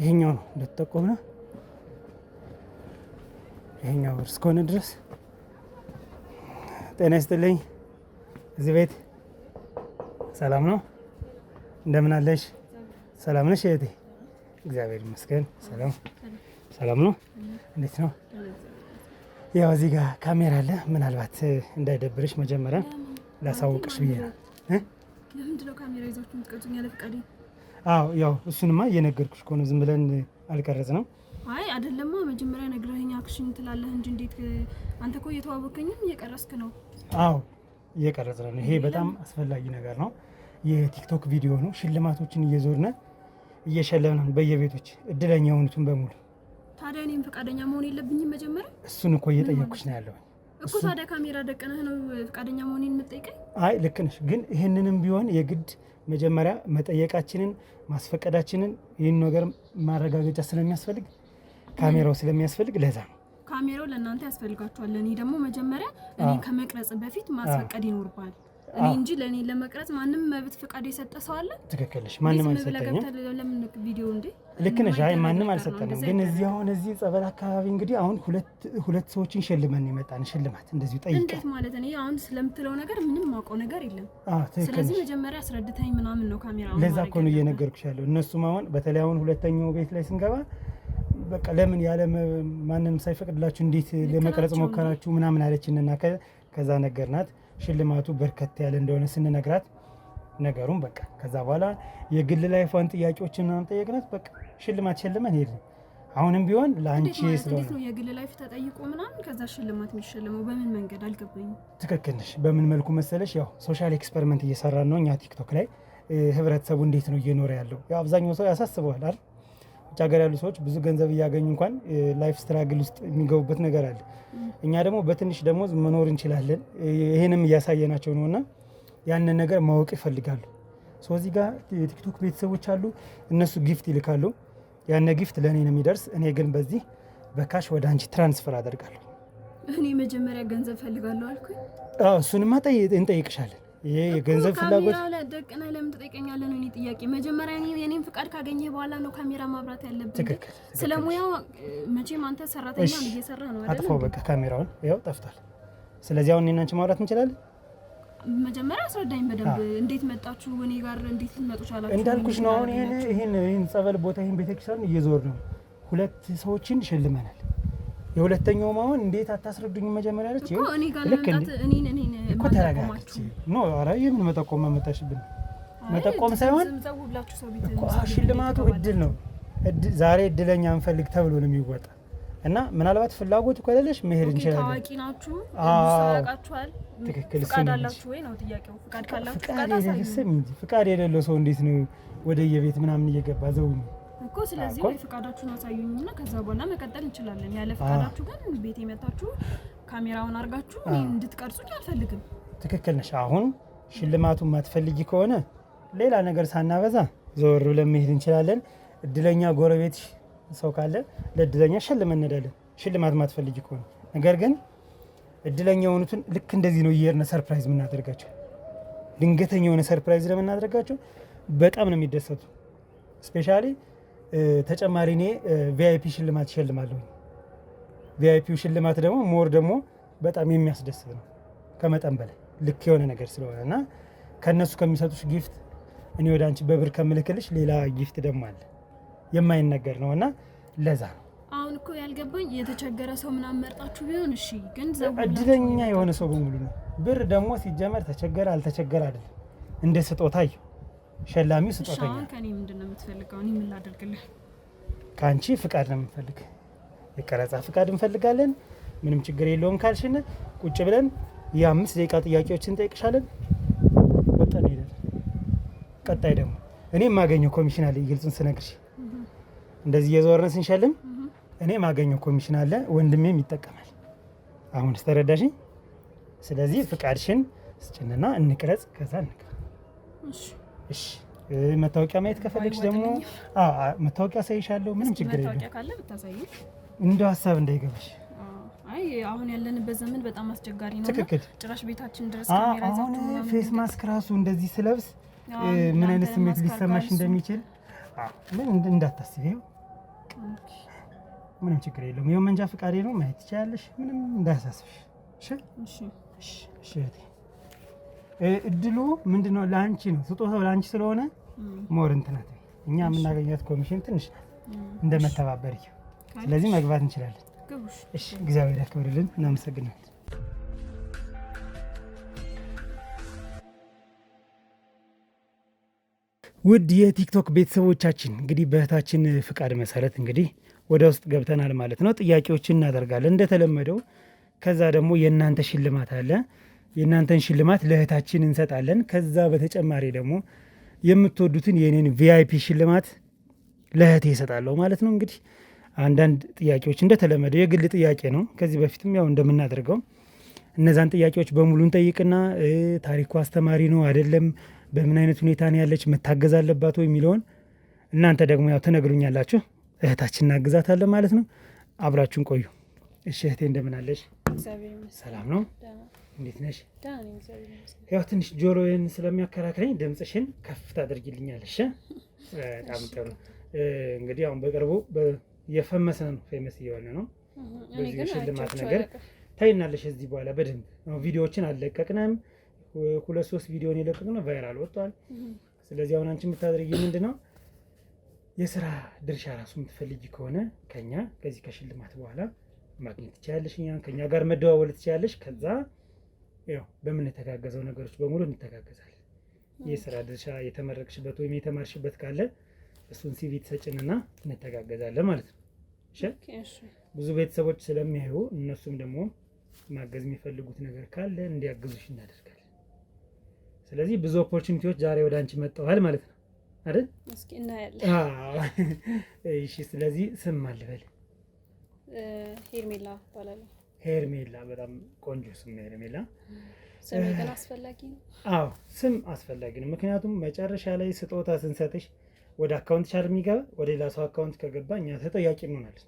ይሄኛው ነው እንደተጠቆምነ ይሄኛው በር እስከሆነ ድረስ። ጤና ይስጥልኝ። እዚህ ቤት ሰላም ነው? እንደምን አለሽ? ሰላም ነሽ እህቴ? እግዚአብሔር ይመስገን። ሰላም ነው። እንዴት ነው? ያው እዚህ ጋር ካሜራ አለ። ምናልባት እንዳይደብርሽ መጀመሪያ ላሳውቅሽ ብዬ ነው። ለምንድን ነው ካሜራ ይዛችሁ የምትቀርጹኝ ያለ ፈቃዴ? አዎ ያው እሱንማ እየነገርኩሽ እኮ ነው። ዝም ብለን አልቀረጽ ነው። አይ አይደለማ፣ መጀመሪያ ነግረኸኝ አክሽን ትላለህ እንጂ እንዴት አንተ እኮ እየተዋወቀኝም እየቀረስክ ነው። አዎ እየቀረጽ ነው። ይሄ በጣም አስፈላጊ ነገር ነው። የቲክቶክ ቪዲዮ ነው። ሽልማቶችን እየዞርነ እየሸለምነን በየቤቶች እድለኛ የሆኑትን በሙሉ። ታዲያ እኔም ፈቃደኛ መሆን የለብኝም መጀመሪያ? እሱን እኮ እየጠየኩሽ ነው ያለው እኮ። ታዲያ ካሜራ ደቀነህ ነው ፈቃደኛ መሆኔን የምትጠይቀኝ? አይ ልክ ነሽ፣ ግን ይህንንም ቢሆን የግድ መጀመሪያ መጠየቃችንን ማስፈቀዳችንን ይህን ነገር ማረጋገጫ ስለሚያስፈልግ ካሜራው ስለሚያስፈልግ ለዛ ነው። ካሜራው ለእናንተ ያስፈልጋችኋል። እኔ ደግሞ መጀመሪያ እኔ ከመቅረጽ በፊት ማስፈቀድ ይኖርባል። እኔ እንጂ ለእኔ ለመቅረጽ ማንም መብት ፈቃድ የሰጠ ሰው አለ? ትክክል ነሽ። ማንም አልሰጠኝም። ለምን ቪዲዮ እንዴ? ልክ ነሽ። አይ ማንም አልሰጠንም። ግን እዚህ ጸበል አካባቢ እንግዲህ አሁን ሁለት ሰዎችን ሸልመን የመጣን ሽልማት እንደዚሁ ጠይቀን። እንዴት ማለት? እኔ አሁን ስለምትለው ነገር ምንም ማውቀው ነገር የለም። ስለዚህ መጀመሪያ አስረድተኝ ምናምን ነው ካሜራውን። ለዛ እኮ ነው እየነገርኩሽ ያለው። እነሱም አሁን በተለይ አሁን ሁለተኛው ቤት ላይ ስንገባ በቃ ለምን ያለ ማንም ሳይፈቅድላችሁ እንዴት ለመቅረጽ ሞከራችሁ ምናምን አለችንና ከዛ ነገርናት። ሽልማቱ በርከት ያለ እንደሆነ ስንነግራት ነገሩን በቃ ከዛ በኋላ የግል ላይፏን ጥያቄዎችን ምናምን ጠየቅናት። በቃ ሽልማት ሸልመን ሄድን። አሁንም ቢሆን ለአንቺ ስለሆነ ነው የግል ላይፍ ተጠይቆ ምናምን ከዛ ሽልማት የሚሸልመው በምን መንገድ አልገባኝም። ትክክል ነሽ። በምን መልኩ መሰለሽ? ያው ሶሻል ኤክስፐሪመንት እየሰራን ነው እኛ ቲክቶክ ላይ። ህብረተሰቡ እንዴት ነው እየኖረ ያለው? ያው አብዛኛው ሰው ያሳስበዋል አይደል? ውጭ ሀገር ያሉ ሰዎች ብዙ ገንዘብ እያገኙ እንኳን ላይፍ ስትራግል ውስጥ የሚገቡበት ነገር አለ። እኛ ደግሞ በትንሽ ደሞዝ መኖር እንችላለን። ይሄንም እያሳየናቸው ነውና ያንን ነገር ማወቅ ይፈልጋሉ። እዚህ ጋር የቲክቶክ ቤተሰቦች አሉ። እነሱ ጊፍት ይልካሉ። ያነ ጊፍት ለእኔ ነው የሚደርስ። እኔ ግን በዚህ በካሽ ወደ አንቺ ትራንስፈር አደርጋለሁ። እኔ መጀመሪያ ገንዘብ ፈልጋለሁ አልኩኝ። እሱንማ እንጠይቅሻለን። ይሄ የገንዘብ ፍላጎት ካሜራ ላይ ደቅና ለምን ትጠይቀኛለህ ነው የኔ ጥያቄ። መጀመሪያ የኔን ፍቃድ ካገኘህ በኋላ ነው ካሜራ ማብራት ያለብን። ትክክል። ስለሙያው መቼም አንተ ሰራተኛ ነው እየሰራህ ነው አይደል? አጥፋው በቃ ካሜራውን ያው ጠፍቷል። ስለዚህ አሁን እኔና አንቺ ማውራት እንችላለን። መጀመሪያ አስረዳኝ በደንብ እንዴት መጣችሁ እኔ ጋር እንዴት ልትመጡ ቻላችሁ? እንዳልኩሽ ነው። አሁን ይሄን ጸበል ቦታ ይሄን ቤተክርስቲያን እየዞር ነው 2 ሰዎችን ሸልመናል። የሁለተኛው ማውን እንዴት አታስረዱኝ? መጀመሪያ አለች እኮ እኔ ጋር ለምጣት እኔን እኮ ተረጋጋች። ኖ ኧረ የምን መጠቆም መጣሽብን? መጠቆም ሳይሆን እኮ ሽልማቱ እድል ነው። ዛሬ እድለኛ እንፈልግ ተብሎ ነው የሚወጣ እና ምናልባት ፍላጎት ከሌለሽ መሄድ እንችላለን። ታዋቂ ናችሁ፣ ያውቃችኋል። ትክክል። ፍቃድ አላችሁ ወይ ነው ጥያቄው? ፍቃድ ካላችሁ ፍቃድ አሳዩኝ። ፍቃድ የሌለው ሰው እንዴት ነው ወደ የቤት ምናምን እየገባ ዘውኝ እኮ? ስለዚህ ወይ ፍቃዳችሁን አሳዩኝና ከዛ በኋላ መቀጠል እንችላለን። ያለ ፍቃዳችሁ ግን ቤት የመጣችሁ ካሜራውን አርጋችሁ እኔ እንድትቀርጹኝ አልፈልግም። ትክክል ነሽ። አሁን ሽልማቱን ማትፈልጊ ከሆነ ሌላ ነገር ሳናበዛ ዞር ብለን መሄድ እንችላለን። እድለኛ ጎረቤትሽ ሰው ካለ ለእድለኛ ሸልመን እንሄዳለን። ሽልማት ማትፈልጊ ከሆነ ነገር ግን እድለኛ የሆኑትን ልክ እንደዚህ ነው እየሄድን ሰርፕራይዝ የምናደርጋቸው። ድንገተኛ የሆነ ሰርፕራይዝ ለምናደርጋቸው በጣም ነው የሚደሰቱ። ስፔሻሊ ተጨማሪ እኔ ቪአይፒ ሽልማት ይሸልማለሁ። ቪአይፒው ሽልማት ደግሞ ሞር ደግሞ በጣም የሚያስደስት ነው ከመጠን በላይ ልክ የሆነ ነገር ስለሆነ እና ከነሱ ከሚሰጡሽ ጊፍት እኔ ወደ አንቺ በብር ከምልክልሽ ሌላ ጊፍት ደግሞ አለ የማይነገር ነው እና ለዛ ነው አሁን እኮ ያልገባኝ የተቸገረ ሰው ምናምን መርጣችሁ ቢሆን እሺ፣ ግን እድለኛ የሆነ ሰው በሙሉ ነው። ብር ደግሞ ሲጀመር ተቸገረ አልተቸገረ አይደለም፣ እንደ ስጦታዩ ሸላሚው ስጦታኛ። ከኔ ምንድነው የምትፈልገው? እኔ ምን ላደርግልህ? ከአንቺ ፍቃድ ነው የምንፈልግ፣ የቀረጻ ፍቃድ እንፈልጋለን። ምንም ችግር የለውም ካልሽን ቁጭ ብለን የ5 ደቂቃ ጥያቄዎችን እንጠይቅሻለን። ወጣን ሄደን ቀጣይ ደግሞ እኔ የማገኘው ኮሚሽን አለ። ግልጹን ስነግርሽ እንደዚህ እየዞርን ስንሸልም እኔ የማገኘው ኮሚሽን አለ፣ ወንድሜም ይጠቀማል። አሁን ተረዳሽኝ? ስለዚህ ፍቃድሽን ስጭንና እንቅረጽ፣ ከዛ እንቅረጽ። እሺ መታወቂያ ማየት ከፈለግሽ ደግሞ መታወቂያ ሳይሻለሁ። ምንም ችግር የለም። መታወቂያ ካለ ብታሳይ እንደው ሀሳብ እንዳይገባሽ። አይ አሁን ያለንበት ዘመን በጣም አስቸጋሪ ነው። ትክክል። ጭራሽ ቤታችን ድረስ ካሜራ ይዛችሁ አሁን ፌስ ማስክ ራሱ እንደዚህ ስለብስ ምን አይነት ስሜት ሊሰማሽ እንደሚችል ምን እንዳታስቢው። ምንም ችግር የለውም። ይኸው መንጃ ፈቃዴ ነው፣ ማየት ትችያለሽ። ምንም እንዳያሳስብሽ። እሺ እሺ እሺ። እድሉ ምንድነው? ለአንቺ ነው፣ ስጦታው ለአንቺ ስለሆነ ሞር እንትናት እኛ የምናገኛት ኮሚሽን ትንሽ እንደመተባበር ይሄ። ስለዚህ መግባት እንችላለን። እሺ፣ እግዚአብሔር ያክብርልን። እናመሰግናለን። ውድ የቲክቶክ ቤተሰቦቻችን እንግዲህ በእህታችን ፍቃድ መሰረት እንግዲህ ወደ ውስጥ ገብተናል ማለት ነው። ጥያቄዎችን እናደርጋለን እንደተለመደው። ከዛ ደግሞ የእናንተ ሽልማት አለ። የእናንተን ሽልማት ለእህታችን እንሰጣለን። ከዛ በተጨማሪ ደግሞ የምትወዱትን የኔን ቪአይፒ ሽልማት ለእህቴ ይሰጣለሁ ማለት ነው። እንግዲህ አንዳንድ ጥያቄዎች እንደተለመደው የግል ጥያቄ ነው። ከዚህ በፊትም ያው እንደምናደርገው እነዛን ጥያቄዎች በሙሉ እንጠይቅና ታሪኩ አስተማሪ ነው አይደለም፣ በምን አይነት ሁኔታ ነው ያለች፣ መታገዝ አለባት ወይ የሚለውን እናንተ ደግሞ ያው ትነግሩኛላችሁ። እህታችን እናግዛታለን ማለት ነው። አብራችሁን ቆዩ። እሺ እህቴ እንደምን አለሽ? ሰላም ነው? እንዴት ነሽ? ያው ትንሽ ጆሮዬን ስለሚያከራክረኝ ድምፅሽን ከፍ ታደርጊልኛለሽ። በጣም ጥሩ። እንግዲህ አሁን በቅርቡ እየፈመሰ ነው፣ ፌመስ እየሆነ ነው በዚህ ሽልማት ነገር ታይናለሽ። እዚህ በኋላ በደንብ ቪዲዮዎችን አልለቀቅንም። 2-3 ቪዲዮን የለቀቅነው ቫይራል ወጥቷል። ስለዚህ አሁን አንቺ የምታደርጊ ምንድነው የስራ ድርሻ ራሱ የምትፈልጊ ከሆነ ከኛ ከዚህ ከሽልማት በኋላ ማግኘት ትችያለሽ። እኛን ከኛ ጋር መደዋወል ትችያለሽ። ከዛ ያው በምንተጋገዘው ነገሮች በሙሉ እንተጋገዛለን። የስራ ድርሻ የተመረቅሽበት ወይም የተማርሽበት ካለ እሱን ሲቪ ትሰጭንና እንተጋገዛለን ማለት ነው። እሺ ብዙ ቤተሰቦች ስለሚያዩ እነሱም ደግሞ ማገዝ የሚፈልጉት ነገር ካለ እንዲያግዙሽ እናደርጋለን። ስለዚህ ብዙ ኦፖርቹኒቲዎች ዛሬ ወደ አንቺ መጥተዋል ማለት ነው አይደል? እስኪ እናያለን። እሺ ስለዚህ ስም አልበል። ሄርሜላ እባላለሁ። ሄርሜላ በጣም ቆንጆ ስም ነው ሄርሜላ። ስም ግን አስፈላጊ ነው? አዎ ስም አስፈላጊ ነው። ምክንያቱም መጨረሻ ላይ ስጦታ ስንሰጥሽ ወደ አካውንት ቻል የሚገባ ወደ ሌላ ሰው አካውንት ከገባ እኛ ተጠያቂ እንሆናለን።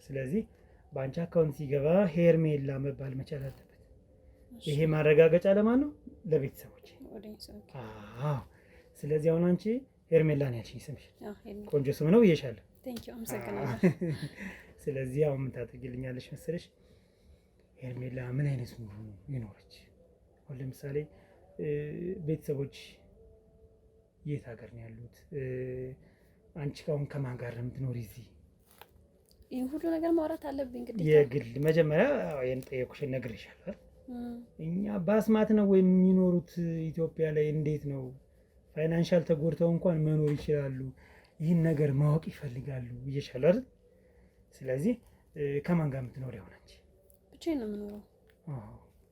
ስለዚህ በአንቺ አካውንት ሲገባ ሄርሜላ መባል መቻል አለበት። ይሄ ማረጋገጫ ለማን ነው? ለቤተሰቦች። ኦዲየንስ። አዎ። ስለዚህ አሁን አንቺ ሄርሜላ ነው ያልሽኝ ስምሽ። ቆንጆ ስም ነው ብዬሻለሁ። ቴንክ ዩ አመሰግናለሁ። ስለዚህ አሁን ምን ታደርጊልኛለሽ መሰለሽ? ሄርሜላ ምን አይነት ኑሮ ይኖረች? አሁን ለምሳሌ ቤተሰቦች የት ሀገር ነው ያሉት? አንቺ አሁን ከማን ጋር ነው የምትኖሪ እዚህ? ይሄን ሁሉ ነገር ማውራት አለብኝ ግዴታ? የግል መጀመሪያ የጠየኩሽን ነግሬሻለሁ። እኛ በአስማት ነው ወይም የሚኖሩት ኢትዮጵያ ላይ እንዴት ነው? ፋይናንሻል ተጎድተው እንኳን መኖር ይችላሉ። ይህን ነገር ማወቅ ይፈልጋሉ ብዬሻለሁ አይደል? ስለዚህ ከማን ጋር የምትኖሪ አሁን አንቺ? ብቻዬን ነው የምኖረው።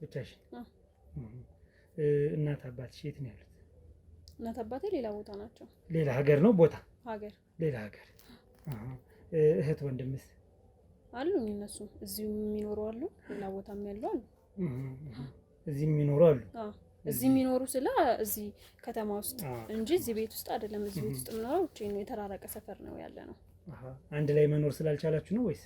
ብቻሽን? እናት አባትሽ የት ነው ያሉት? እናት አባቴ ሌላ ቦታ ናቸው። ሌላ ሀገር ነው? ቦታ ሀገር ሌላ ሀገር። እህት ወንድምስ አሉኝ? እነሱ እዚሁ የሚኖሩ አሉ፣ ሌላ ቦታም ያሉ አሉ። እዚህ የሚኖሩ አሉ? እዚህ የሚኖሩ ስለ እዚህ ከተማ ውስጥ እንጂ እዚህ ቤት ውስጥ አይደለም። እዚህ ቤት ውስጥ የምኖረው ብቻዬን ነው። የተራራቀ ሰፈር ነው ያለ ነው። አንድ ላይ መኖር ስላልቻላችሁ ነው ወይስ?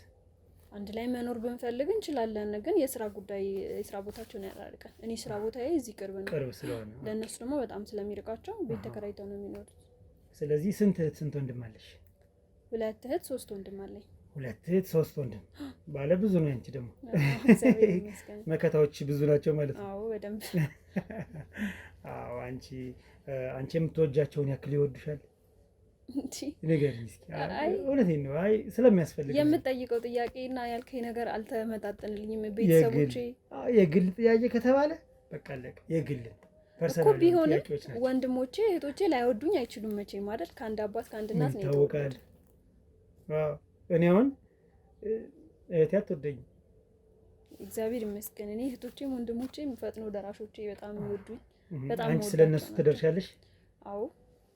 አንድ ላይ መኖር ብንፈልግ እንችላለን፣ ግን የስራ ጉዳይ የስራ ቦታቸውን ያራርቃል። እኔ ስራ ቦታዬ እዚህ ቅርብ ነው፣ ቅርብ ስለሆነ ለእነሱ ደግሞ በጣም ስለሚርቃቸው ቤት ተከራይተው ነው የሚኖሩት። ስለዚህ ስንት እህት ስንት ወንድም አለሽ? 2 እህት 3 ወንድም አለኝ። 2 እህት 3 ወንድም። ባለ ብዙ ነው። አንቺ ደግሞ መከታዎች ብዙ ናቸው ማለት ነው። አዎ በደንብ። አዎ አንቺ የምትወጃቸውን ያክል ይወዱሻል? ንገሪኝ እስኪ። እውነቴን ነው። አይ ስለሚያስፈልግ የምጠይቀው ጥያቄና ያልከኝ ነገር አልተመጣጠንልኝም። ቤተሰቦቼ የግል ጥያቄ ከተባለ በቃ አለቀ። የግል እኮ ቢሆንም ወንድሞቼ እህቶቼ ላይወዱኝ አይችሉም መቼም አይደል? ከአንድ አባት ከአንድ እናት ነው ይታወቃል። እኔ አሁን እህቴ አትወደኝም። እግዚአብሔር ይመስገን። እኔ እህቶቼም ወንድሞቼም ፈጥነው ደራሾቼ በጣም ይወዱኝ። በጣም አንቺ ስለነሱ ትደርሻለሽ? አዎ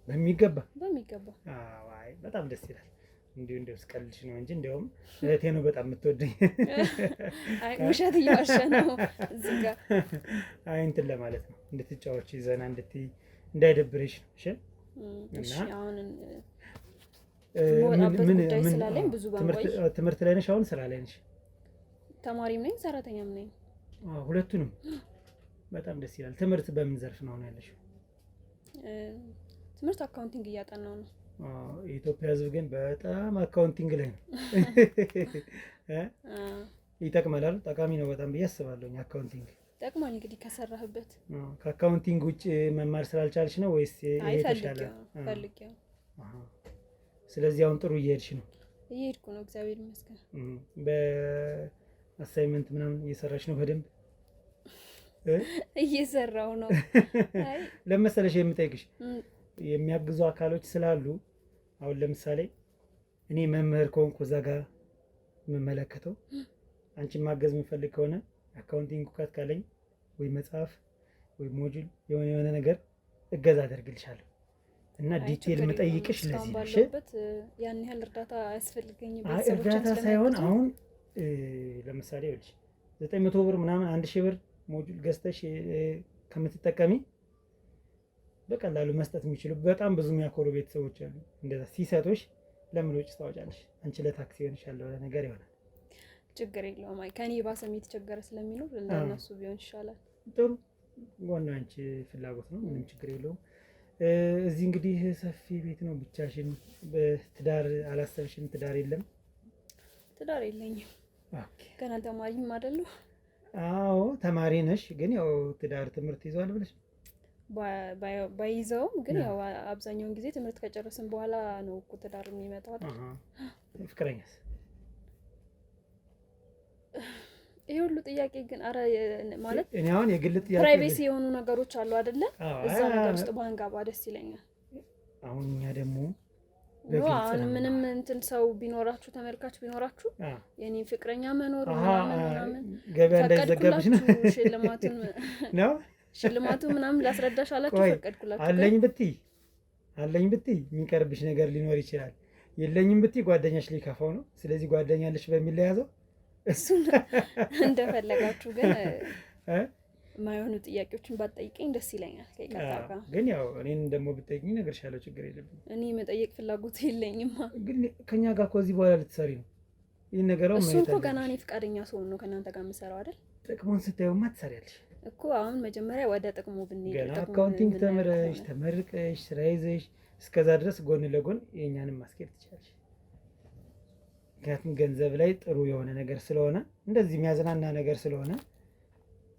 በሚገባ በሚገባ። አይ በጣም ደስ ይላል። እንዲሁ ስቀልሽ ነው እንጂ እንዲያውም እህቴ ነው በጣም የምትወደኝ። አይ ውሸት እየዋሸ ነው እዚህ ጋር። አይ እንትን ለማለት ነው እንድትጫወቺ ዘና እንድትይ እንዳይደብርሽ ነው። እሺ እሺ። አሁን ትምህርት ላይ ነሽ? አሁን ስራ ላይ ነሽ? ተማሪም ነኝ ሰራተኛም ነኝ። ሁለቱንም። በጣም ደስ ይላል። ትምህርት በምን ዘርፍ ነው ያለሽው? ትምህርት አካውንቲንግ እያጠናው ነው። የኢትዮጵያ ሕዝብ ግን በጣም አካውንቲንግ ላይ ነው። ይጠቅማል አይደል? ጠቃሚ ነው በጣም ብዬ አስባለሁ። አካውንቲንግ ይጠቅማል እንግዲህ ከሰራህበት። ከአካውንቲንግ ውጭ መማር ስላልቻልሽ ነው ወይስ የተሻለ? ፈልጌው። ስለዚህ አሁን ጥሩ እየሄድሽ ነው? እየሄድኩ ነው እግዚአብሔር ይመስገን። በአሳይመንት ምናምን እየሰራሽ ነው በደንብ? እየሰራው ነው። ለመሰለሽ የምጠይቅሽ የሚያግዙ አካሎች ስላሉ አሁን ለምሳሌ እኔ መምህር ከሆንኩ እዛ ጋር የምመለከተው አንቺን ማገዝ የምፈልግ ከሆነ አካውንቲንግ እውቀት ካለኝ ወይ መጽሐፍ ወይ ሞጁል የሆነ ነገር እገዛ አደርግልሻለሁ እና ዲቴል የምጠይቅሽ ለዚህ ነው። ያን ያህል እርዳታ አያስፈልገኝም። እርዳታ ሳይሆን አሁን ለምሳሌ ይኸውልሽ 900 ብር ምናምን 1000 ብር ሞጁል ገዝተሽ ከምትጠቀሚ በቀላሉ መስጠት የሚችሉ በጣም ብዙ የሚያኮሩ ቤተሰቦች አሉ። እንደዛ ሲሰጡሽ ለምን ወጪ ታወጫለሽ? አንቺ ለታክሲ ይሆንሻል ለሆነ ነገር ይሆናል። ችግር የለውም። አይ ከኔ ባሰም የተቸገረ ስለሚኖር ለእነሱ ቢሆን ይሻላል። ጥሩ ዋናው አንቺ ፍላጎት ነው። ምንም ችግር የለውም። እዚህ እንግዲህ ሰፊ ቤት ነው። ብቻሽን በትዳር አላሰብሽም? ትዳር የለም? ትዳር የለኝም። ገና ተማሪም አይደለሁ። አዎ ተማሪ ነሽ፣ ግን ያው ትዳር ትምህርት ይዟል ብለሽ ባይዘውም ግን ያው አብዛኛውን ጊዜ ትምህርት ከጨረስን በኋላ ነው እኮ ትዳር የሚመጣው አይደል? ፍቅረኛስ? ይሄ ሁሉ ጥያቄ ግን አረ ማለት እኔ አሁን የግል ጥያቄ ፕራይቬሲ የሆኑ ነገሮች አሉ አይደለ? እዛ ነገር ውስጥ ባንጋባ ደስ ይለኛል። አሁን እኛ ደግሞ አሁን ምንም እንትን ሰው ቢኖራችሁ ተመልካች ቢኖራችሁ የኔ ፍቅረኛ መኖር ምናምን ገበያ እንዳይዘጋብሽ ነው። ሽልማቱ ምናምን ላስረዳሽ አላችሁ ፈቀድኩላችሁ። አለኝ ብትይ የሚቀርብሽ ነገር ሊኖር ይችላል። የለኝም ብትይ ጓደኛሽ ሊከፋው ነው። ስለዚህ ጓደኛለሽ በሚል ለያዘው እሱን እንደፈለጋችሁ። ግን የማይሆኑ ጥያቄዎችን ባትጠይቀኝ ደስ ይለኛል። ከይቀጣ ግን ያው እኔን ደግሞ ብትጠይቅኝ እነግርሻለሁ። ችግር የለብኝ። እኔ መጠየቅ ፍላጎት የለኝም። ግን ከኛ ጋር እኮ እዚህ በኋላ ልትሰሪ ነው ይህን ነገር። እሱ እኮ ገና እኔ ፈቃደኛ ስሆን ነው ከእናንተ ጋር የምሰራው አይደል? ጥቅሙን ስታየውማ ትሰሪያለሽ። እኮ አሁን መጀመሪያ ወደ ጥቅሙ ብንሄድ ገና አካውንቲንግ ተምረሽ ተመርቀሽ ስራ ይዘሽ እስከዛ ድረስ ጎን ለጎን የእኛንም ማስኬድ ትችላለሽ። ምክንያቱም ገንዘብ ላይ ጥሩ የሆነ ነገር ስለሆነ እንደዚህ የሚያዝናና ነገር ስለሆነ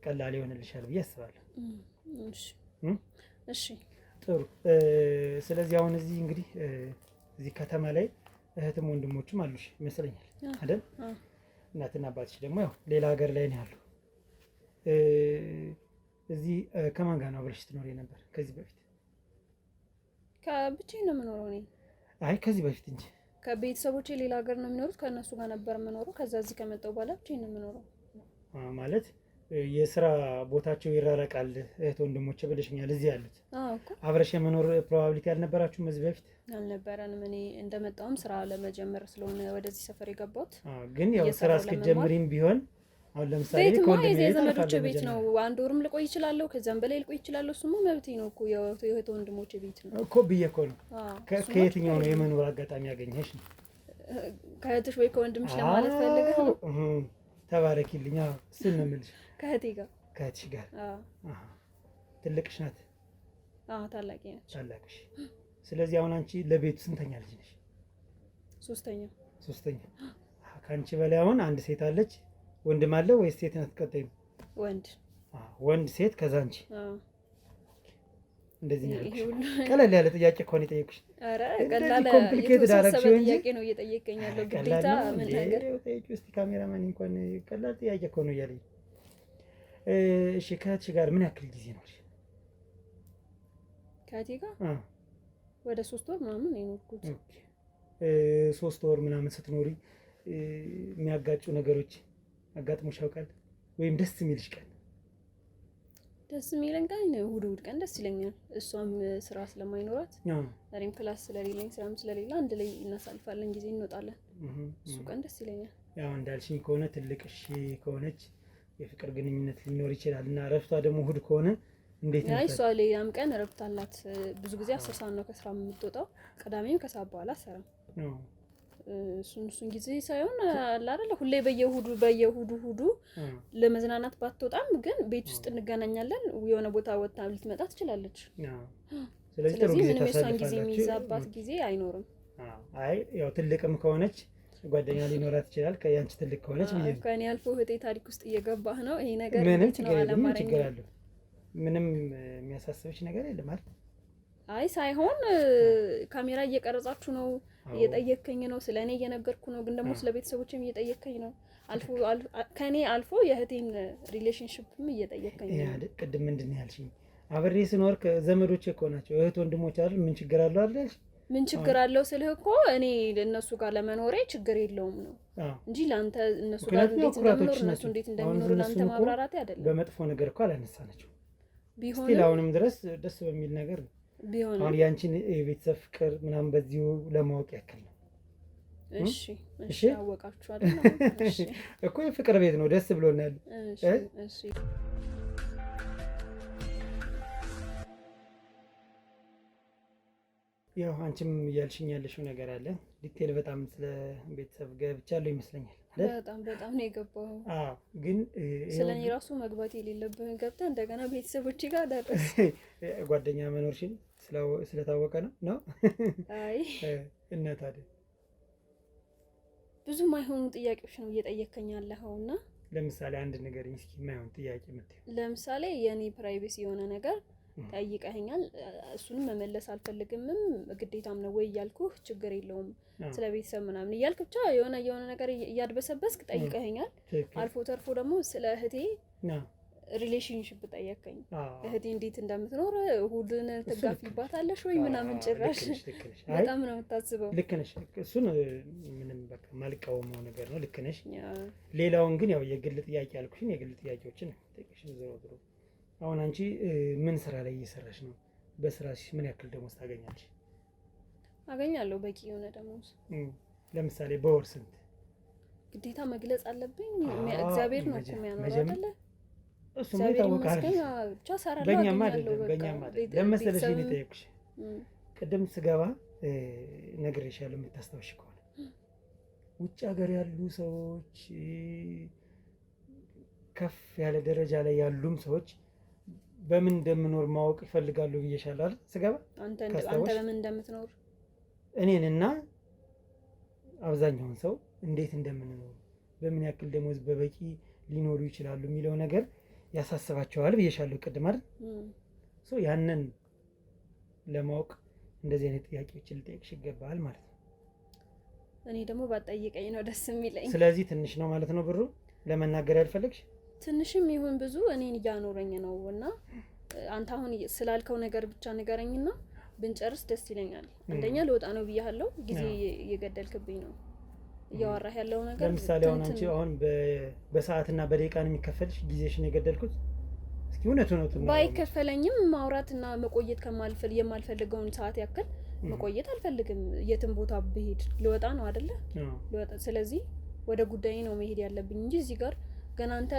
ቀላል ይሆንልሻል ብዬ አስባለሁ። እሺ ጥሩ። ስለዚህ አሁን እዚህ እንግዲህ እዚህ ከተማ ላይ እህትም ወንድሞችም አሉሽ ይመስለኛል አይደል? እናትና አባትሽ ደግሞ ያው ሌላ ሀገር ላይ ነው ያሉ። እዚህ ከማን ጋር ነው አብረሽ ትኖሪ ነበር ከዚህ በፊት? ከብቻዬን ነው የምኖረው እኔ። አይ ከዚህ በፊት እንጂ ከቤተሰቦቼ ሌላ ሀገር ነው የሚኖሩት። ከእነሱ ጋር ነበር የምኖረው። ከዛ እዚህ ከመጣሁ በኋላ ብቻዬን ነው የምኖረው። ማለት የስራ ቦታቸው ይራረቃል እህት ወንድሞች ብለሽኛል። እዚህ ያሉት አብረሽ የመኖር ፕሮባቢሊቲ አልነበራችሁም እዚህ በፊት? አልነበረንም። እኔ እንደመጣሁም ስራ ለመጀመር ስለሆነ ወደዚህ ሰፈር የገባሁት። ግን ያው ስራ እስክትጀምሪም ቢሆን አሁን ለምሳሌ የዘመዶቼ ቤት ነው። አንድ ወርም ልቆይ እችላለሁ፣ ከዛም በላይ ልቆይ እችላለሁ። እሱማ መብቴ ነው እኮ የእህት ወንድሞቼ ቤት ነው እኮ ብዬሽ እኮ ነው። ከየትኛው ነው የመኖር አጋጣሚ ያገኘሽ? ከእህትሽ ወይ ከወንድምሽ ለማለት ፈልገህ ነው? ተባረኪልኝ። እሱን ነው የምልሽ። ከእህቴ ጋር። ከእህትሽ ጋር? ትልቅሽ ናት? ታላቂ ነች። ታላቅሽ። ስለዚህ አሁን አንቺ ለቤቱ ስንተኛ ልጅ ነሽ? ሶስተኛ። ከአንቺ በላይ አሁን አንድ ሴት አለች። ወንድም አለ ወይስ ሴት ናት? ቀጣዩ ወንድ ሴት፣ ከዛ አንቺ። እንደዚህ ነው ያልኩሽ። ቀለል ያለ ጥያቄ እኮ ነው የጠየኩሽ። ኧረ ቀላል ኮምፕሊኬትድ አደረግሽው እንጂ ጥያቄ ነው እየጠየቀኝ ያለው። ግዴታ ምን ነገር ጠይቂው እስቲ። ካሜራማን እንኳን ቀላል ጥያቄ እኮ ነው እያለኝ። እሺ ከእህትሽ ጋር ምን ያክል ጊዜ ነው? ከእህቴ ጋር ወደ 3 ወር ምናምን ነው የኖርኩት። 3 ወር ምናምን ስትኖሪ የሚያጋጩ ነገሮች አጋጥሞሽ ያውቃል? ወይም ደስ የሚልሽ ቀን? ደስ የሚለን ቀን እሑድ ቀን ደስ ይለኛል። እሷም ስራ ስለማይኖራት እኔም ክላስ ስለሌለኝ ስራም ስለሌለ አንድ ላይ እናሳልፋለን፣ ጊዜ እንወጣለን። እሱ ቀን ደስ ይለኛል። ያው እንዳልሽኝ ከሆነ ትልቅ እሺ ከሆነች የፍቅር ግንኙነት ሊኖር ይችላል እና እረፍቷ ደግሞ እሑድ ከሆነ እንዴት ነው? እሷ ሌላም ቀን እረፍት አላት። ብዙ ጊዜ 10 ሰዓት ነው ከስራ የምትወጣው። ቅዳሜም ከሰዓት በኋላ አሰራም። እሱን ጊዜ ሳይሆን አለ አይደል ሁሌ በየእሑዱ ለመዝናናት ባትወጣም ግን ቤት ውስጥ እንገናኛለን። የሆነ ቦታ ወጣ ልትመጣ ትችላለች። ስለዚህ ምንም የሷን ጊዜ የሚይዛባት ጊዜ አይኖርም። አይ ያው ትልቅም ከሆነች ጓደኛ ሊኖራት ይችላል። ከያንቺ ትልቅ ከሆነች ከኔ አልፎ እህቴ ታሪክ ውስጥ እየገባህ ነው። ይሄ ነገር ምንም ችግር አለው? ምንም የሚያሳስብሽ ነገር የለም አይደል? አይ ሳይሆን ካሜራ እየቀረጻችሁ ነው፣ እየጠየከኝ ነው፣ ስለኔ እየነገርኩ ነው። ግን ደግሞ ስለ ቤተሰቦቼም እየጠየከኝ ነው። ከኔ አልፎ የእህቴን ሪሌሽንሺፕም እየጠየከኝ ነው። ቅድም ምንድን ነው ያልሽኝ? አብሬ ስኖር ዘመዶቼ እኮ ናቸው እህት ወንድሞች አይደል? ምን ችግር አለው አይደል? ምን ችግር አለው ስልህ እኮ እኔ እነሱ ጋር ለመኖሬ ችግር የለውም ነው እንጂ ለአንተ እነሱ ጋር እንዴት እንደምኖር እነሱ እንዴት እንደሚኖሩ ለአንተ ማብራራት አይደለም። በመጥፎ ነገር እኮ አላነሳናቸው። ቢሆንም አሁንም ድረስ ደስ በሚል ነገር ነው። አሁን ያንቺን የቤተሰብ ፍቅር ምናምን በዚሁ ለማወቅ ያክል ነው። እሺ አወቃችሁ አይደል? እሺ እኮ የፍቅር ቤት ነው። ደስ ብሎናል። እሺ ያው አንቺም እያልሽኝ ያለሽው ነገር አለ። ዲቴል በጣም ስለ ቤተሰብ ገብቻለሁ ይመስለኛል። በጣም ነው የገባው። ግን ስለኔ ራሱ መግባት የሌለብህን ገብተህ እንደገና ቤተሰቦቼ ጋር ደረስ። ጓደኛ መኖርሽን ስለታወቀ ነው? አይ እና ታዲያ ብዙ ማይሆኑ ጥያቄዎች ነው እየጠየከኝ ያለኸው እና ለምሳሌ አንድ ነገር እስኪ ማይሆን ጥያቄ የምትይው ለምሳሌ የኔ ፕራይቬሲ የሆነ ነገር ጠይቀኸኛል። እሱንም መመለስ አልፈልግምም ግዴታም ነው ወይ እያልኩህ ችግር የለውም ስለ ቤተሰብ ምናምን እያልክ ብቻ የሆነ ነገር እያድበሰበስክ ጠይቀኸኛል። አልፎ ተርፎ ደግሞ ስለ እህቴ ሪሌሽንሺፕ ጠየቀኝ። እህቴ እንዴት እንደምትኖር እሑድን ትጋፊባታለሽ ወይ ምናምን ጭራሽ በጣም ነው የምታስበው። ልክ ነሽ። እሱን ምንም በቃ ማልቃወመው ነገር ነው። ልክ ነሽ። ሌላውን ግን ያው የግል ጥያቄ ያልኩሽን የግል ጥያቄዎችን ጠይቀሽ ዞሮ አሁን አንቺ ምን ስራ ላይ እየሰራሽ ነው? በስራሽ ምን ያክል ደሞዝ ታገኛለሽ? አገኛለሁ በቂ የሆነ ደሞዝ። ለምሳሌ በወር ስንት? ግዴታ መግለጽ አለብኝ? እግዚአብሔር ነው እኮ የሚያኖረው አይደለ? እሱም ይታወቃል። ብቻ ሰራለሁ። በእኛም አይደለም ለመሰለሽ ነው የጠየኩሽ። ቅድም ስገባ ነግሬሻለሁ የምታስታውሽ ከሆነ ውጭ ሀገር ያሉ ሰዎች ከፍ ያለ ደረጃ ላይ ያሉም ሰዎች በምን እንደምኖር ማወቅ ይፈልጋሉ ብዬሻለሁ አይደል? ስገባ አንተ በምን እንደምትኖር እኔንና አብዛኛውን ሰው እንዴት እንደምንኖር በምን ያክል ደሞዝ በበቂ ሊኖሩ ይችላሉ የሚለው ነገር ያሳስባቸዋል ብዬሻለሁ ቅድም አይደል? ያንን ለማወቅ እንደዚህ አይነት ጥያቄዎችን ልጠይቅሽ ይገባል ማለት ነው። እኔ ደግሞ ባጠይቀኝ ነው ደስ የሚለኝ። ስለዚህ ትንሽ ነው ማለት ነው ብሩ ለመናገር ያልፈለግሽ? ትንሽም ይሁን ብዙ እኔን እያኖረኝ ነው እና አንተ አሁን ስላልከው ነገር ብቻ ንገረኝና ብንጨርስ ደስ ይለኛል። አንደኛ ልወጣ ነው ብያለሁ፣ ጊዜ እየገደልክብኝ ነው እያወራህ ያለው ነገር። ለምሳሌ አሁን አንቺ አሁን በሰዓትና በደቂቃ ነው የሚከፈልሽ፣ ጊዜሽን የገደልኩት። እስኪ እውነቱን ባይከፈለኝም ማውራትና መቆየት የማልፈልገውን ሰዓት ያክል መቆየት አልፈልግም። የትም ቦታ ብሄድ ልወጣ ነው አይደለ? ስለዚህ ወደ ጉዳይ ነው መሄድ ያለብኝ እንጂ እዚህ ጋር ገና አንተ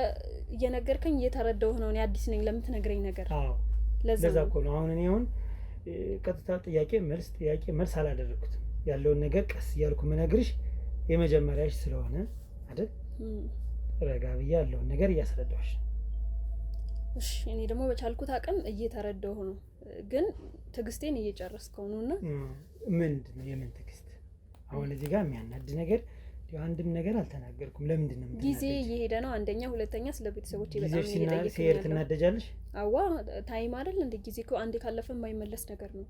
እየነገርከኝ እየተረዳሁህ ነው። እኔ አዲስ ነኝ ለምትነግረኝ ነገር። ለዛ እኮ ነው አሁን እኔ ቀጥታ ጥያቄ መልስ አላደረኩትም። ያለውን ነገር ቀስ እያልኩ ምነግርሽ የመጀመሪያሽ ስለሆነ አይደል? ረጋ ብዬ ያለውን ነገር እያስረዳሁሽ። እሺ እኔ ደግሞ በቻልኩት አቅም እየተረዳሁ ነው፣ ግን ትዕግስቴን እየጨረስከው ነውና ምንድን ነው የምን ትዕግስት? አሁን እዚህ ጋር የሚያናድ ነገር አንድም ነገር አልተናገርኩም። ለምንድን ነው ጊዜ እየሄደ ነው? አንደኛ፣ ሁለተኛ ስለ ቤተሰቦቼ በጣም እየጠየቀኝ ሲሄድ ትናደጃለሽ? አዋ ታይም አይደል እንዴ? ጊዜ እኮ አንዴ ካለፈ የማይመለስ ነገር ነው።